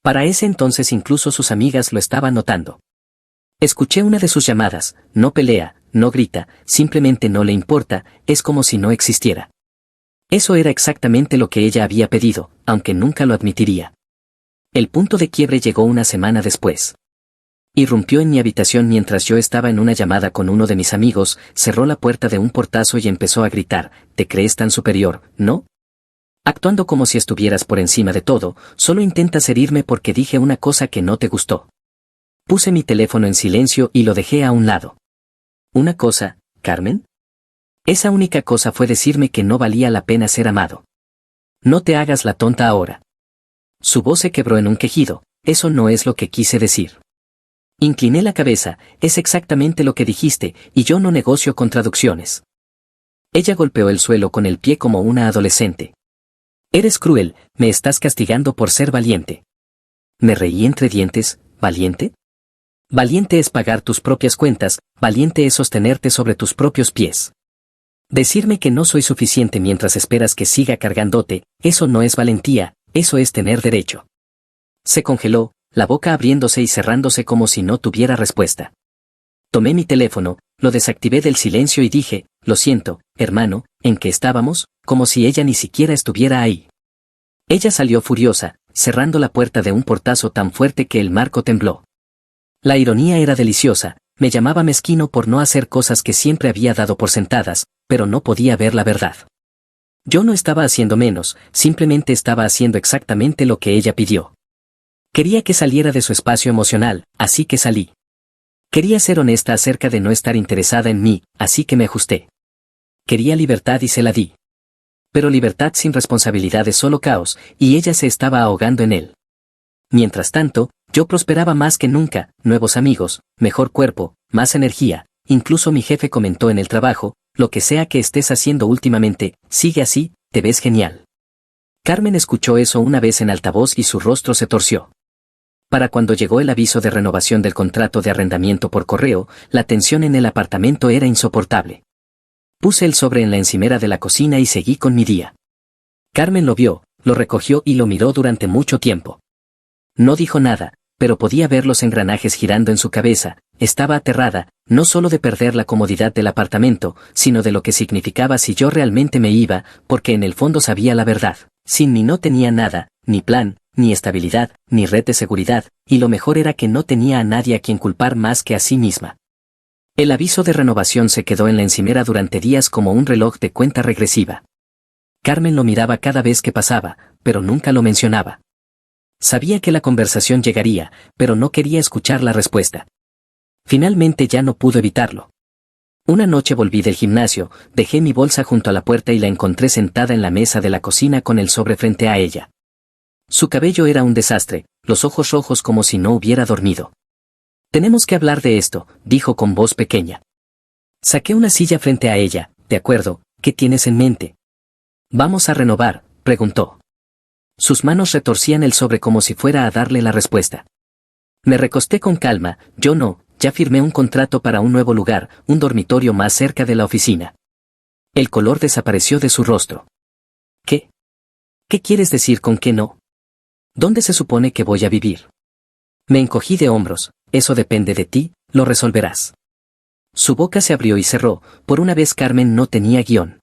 Para ese entonces incluso sus amigas lo estaban notando. Escuché una de sus llamadas, no pelea, no grita, simplemente no le importa, es como si no existiera. Eso era exactamente lo que ella había pedido, aunque nunca lo admitiría. El punto de quiebre llegó una semana después. Irrumpió en mi habitación mientras yo estaba en una llamada con uno de mis amigos, cerró la puerta de un portazo y empezó a gritar, ¿te crees tan superior, no? Actuando como si estuvieras por encima de todo, solo intentas herirme porque dije una cosa que no te gustó. Puse mi teléfono en silencio y lo dejé a un lado. ¿Una cosa, Carmen? Esa única cosa fue decirme que no valía la pena ser amado. No te hagas la tonta ahora. Su voz se quebró en un quejido, eso no es lo que quise decir. Incliné la cabeza, es exactamente lo que dijiste, y yo no negocio con traducciones. Ella golpeó el suelo con el pie como una adolescente. Eres cruel, me estás castigando por ser valiente. Me reí entre dientes, ¿valiente? Valiente es pagar tus propias cuentas, valiente es sostenerte sobre tus propios pies. Decirme que no soy suficiente mientras esperas que siga cargándote, eso no es valentía, eso es tener derecho. Se congeló, la boca abriéndose y cerrándose como si no tuviera respuesta. Tomé mi teléfono, lo desactivé del silencio y dije, lo siento, hermano, ¿en qué estábamos? Como si ella ni siquiera estuviera ahí. Ella salió furiosa, cerrando la puerta de un portazo tan fuerte que el marco tembló. La ironía era deliciosa, me llamaba mezquino por no hacer cosas que siempre había dado por sentadas, pero no podía ver la verdad. Yo no estaba haciendo menos, simplemente estaba haciendo exactamente lo que ella pidió. Quería que saliera de su espacio emocional, así que salí. Quería ser honesta acerca de no estar interesada en mí, así que me ajusté. Quería libertad y se la di. Pero libertad sin responsabilidad es solo caos, y ella se estaba ahogando en él. Mientras tanto, yo prosperaba más que nunca, nuevos amigos, mejor cuerpo, más energía, incluso mi jefe comentó en el trabajo, lo que sea que estés haciendo últimamente, sigue así, te ves genial. Carmen escuchó eso una vez en altavoz y su rostro se torció. Para cuando llegó el aviso de renovación del contrato de arrendamiento por correo, la tensión en el apartamento era insoportable. Puse el sobre en la encimera de la cocina y seguí con mi día. Carmen lo vio, lo recogió y lo miró durante mucho tiempo. No dijo nada, pero podía ver los engranajes girando en su cabeza, estaba aterrada, no solo de perder la comodidad del apartamento, sino de lo que significaba si yo realmente me iba, porque en el fondo sabía la verdad. Sin mí no tenía nada, ni plan, ni estabilidad, ni red de seguridad, y lo mejor era que no tenía a nadie a quien culpar más que a sí misma. El aviso de renovación se quedó en la encimera durante días como un reloj de cuenta regresiva. Carmen lo miraba cada vez que pasaba, pero nunca lo mencionaba. Sabía que la conversación llegaría, pero no quería escuchar la respuesta. Finalmente ya no pudo evitarlo. Una noche volví del gimnasio, dejé mi bolsa junto a la puerta y la encontré sentada en la mesa de la cocina con el sobre frente a ella. Su cabello era un desastre, los ojos rojos como si no hubiera dormido. Tenemos que hablar de esto, dijo con voz pequeña. Saqué una silla frente a ella, de acuerdo, ¿qué tienes en mente? ¿Vamos a renovar?, preguntó. Sus manos retorcían el sobre como si fuera a darle la respuesta. Me recosté con calma, yo no, ya firmé un contrato para un nuevo lugar, un dormitorio más cerca de la oficina. El color desapareció de su rostro. ¿Qué? ¿Qué quieres decir con que no? ¿Dónde se supone que voy a vivir? Me encogí de hombros, eso depende de ti, lo resolverás. Su boca se abrió y cerró, por una vez Carmen no tenía guión.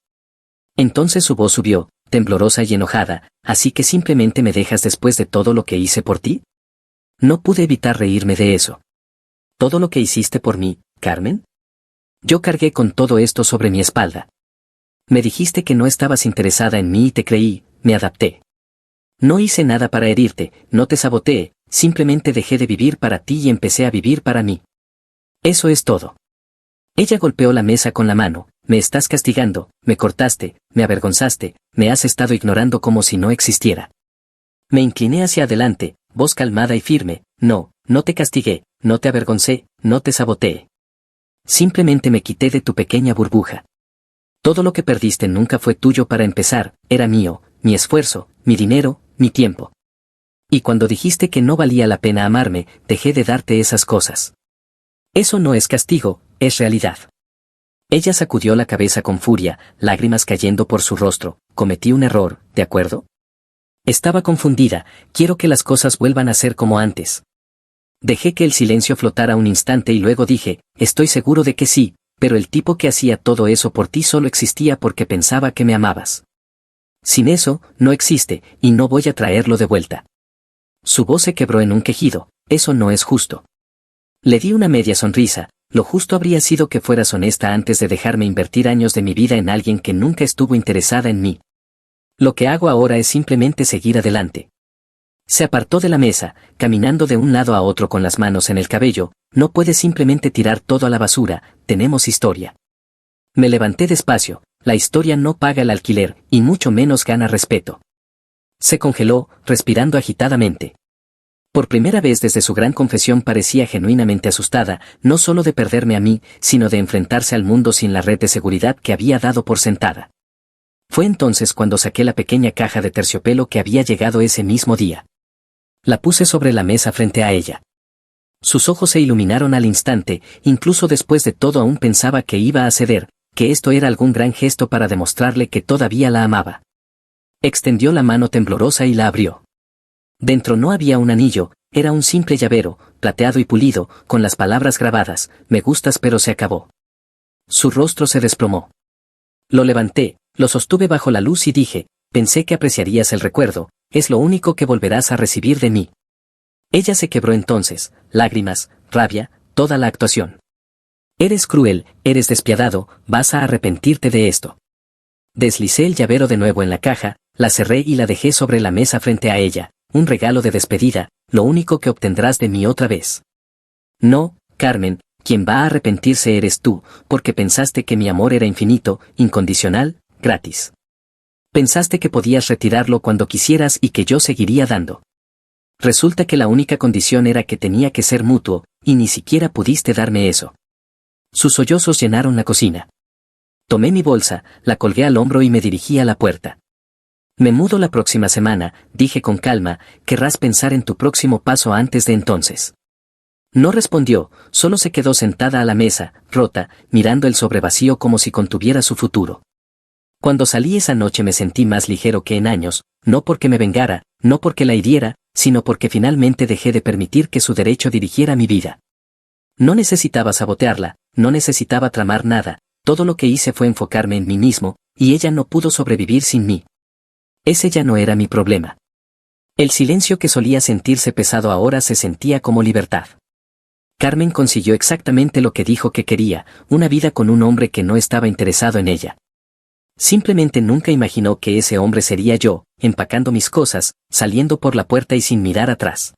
Entonces su voz subió, temblorosa y enojada, ¿así que simplemente me dejas después de todo lo que hice por ti? No pude evitar reírme de eso. ¿Todo lo que hiciste por mí, Carmen? Yo cargué con todo esto sobre mi espalda. Me dijiste que no estabas interesada en mí y te creí, me adapté. No hice nada para herirte, no te saboteé, simplemente dejé de vivir para ti y empecé a vivir para mí. Eso es todo. Ella golpeó la mesa con la mano. Me estás castigando, me cortaste, me avergonzaste, me has estado ignorando como si no existiera. Me incliné hacia adelante, voz calmada y firme. No, no te castigué, no te avergoncé, no te saboteé. Simplemente me quité de tu pequeña burbuja. Todo lo que perdiste nunca fue tuyo para empezar, era mío, mi esfuerzo, mi dinero, mi tiempo. Y cuando dijiste que no valía la pena amarme, dejé de darte esas cosas. Eso no es castigo, es realidad. Ella sacudió la cabeza con furia, lágrimas cayendo por su rostro. Cometí un error, ¿de acuerdo? Estaba confundida, quiero que las cosas vuelvan a ser como antes. Dejé que el silencio flotara un instante y luego dije, estoy seguro de que sí, pero el tipo que hacía todo eso por ti solo existía porque pensaba que me amabas. Sin eso, no existe, y no voy a traerlo de vuelta. Su voz se quebró en un quejido, eso no es justo. Le di una media sonrisa. Lo justo habría sido que fueras honesta antes de dejarme invertir años de mi vida en alguien que nunca estuvo interesada en mí. Lo que hago ahora es simplemente seguir adelante. Se apartó de la mesa, caminando de un lado a otro con las manos en el cabello. No puedes simplemente tirar todo a la basura, tenemos historia. Me levanté despacio, la historia no paga el alquiler, y mucho menos gana respeto. Se congeló, respirando agitadamente. Por primera vez desde su gran confesión parecía genuinamente asustada, no solo de perderme a mí, sino de enfrentarse al mundo sin la red de seguridad que había dado por sentada. Fue entonces cuando saqué la pequeña caja de terciopelo que había llegado ese mismo día. La puse sobre la mesa frente a ella. Sus ojos se iluminaron al instante, incluso después de todo aún pensaba que iba a ceder, que esto era algún gran gesto para demostrarle que todavía la amaba. Extendió la mano temblorosa y la abrió. Dentro no había un anillo, era un simple llavero, plateado y pulido, con las palabras grabadas, me gustas pero se acabó. Su rostro se desplomó. Lo levanté, lo sostuve bajo la luz y dije, pensé que apreciarías el recuerdo, es lo único que volverás a recibir de mí. Ella se quebró entonces, lágrimas, rabia, toda la actuación. Eres cruel, eres despiadado, vas a arrepentirte de esto. Deslicé el llavero de nuevo en la caja, la cerré y la dejé sobre la mesa frente a ella. Un regalo de despedida, lo único que obtendrás de mí otra vez. No, Carmen, quien va a arrepentirse eres tú, porque pensaste que mi amor era infinito, incondicional, gratis. Pensaste que podías retirarlo cuando quisieras y que yo seguiría dando. Resulta que la única condición era que tenía que ser mutuo, y ni siquiera pudiste darme eso. Sus sollozos llenaron la cocina. Tomé mi bolsa, la colgué al hombro y me dirigí a la puerta. Me mudo la próxima semana, dije con calma, querrás pensar en tu próximo paso antes de entonces. No respondió, solo se quedó sentada a la mesa, rota, mirando el sobre vacío como si contuviera su futuro. Cuando salí esa noche me sentí más ligero que en años, no porque me vengara, no porque la hiriera, sino porque finalmente dejé de permitir que su derecho dirigiera mi vida. No necesitaba sabotearla, no necesitaba tramar nada, todo lo que hice fue enfocarme en mí mismo, y ella no pudo sobrevivir sin mí. Ese ya no era mi problema. El silencio que solía sentirse pesado ahora se sentía como libertad. Carmen consiguió exactamente lo que dijo que quería, una vida con un hombre que no estaba interesado en ella. Simplemente nunca imaginó que ese hombre sería yo, empacando mis cosas, saliendo por la puerta y sin mirar atrás.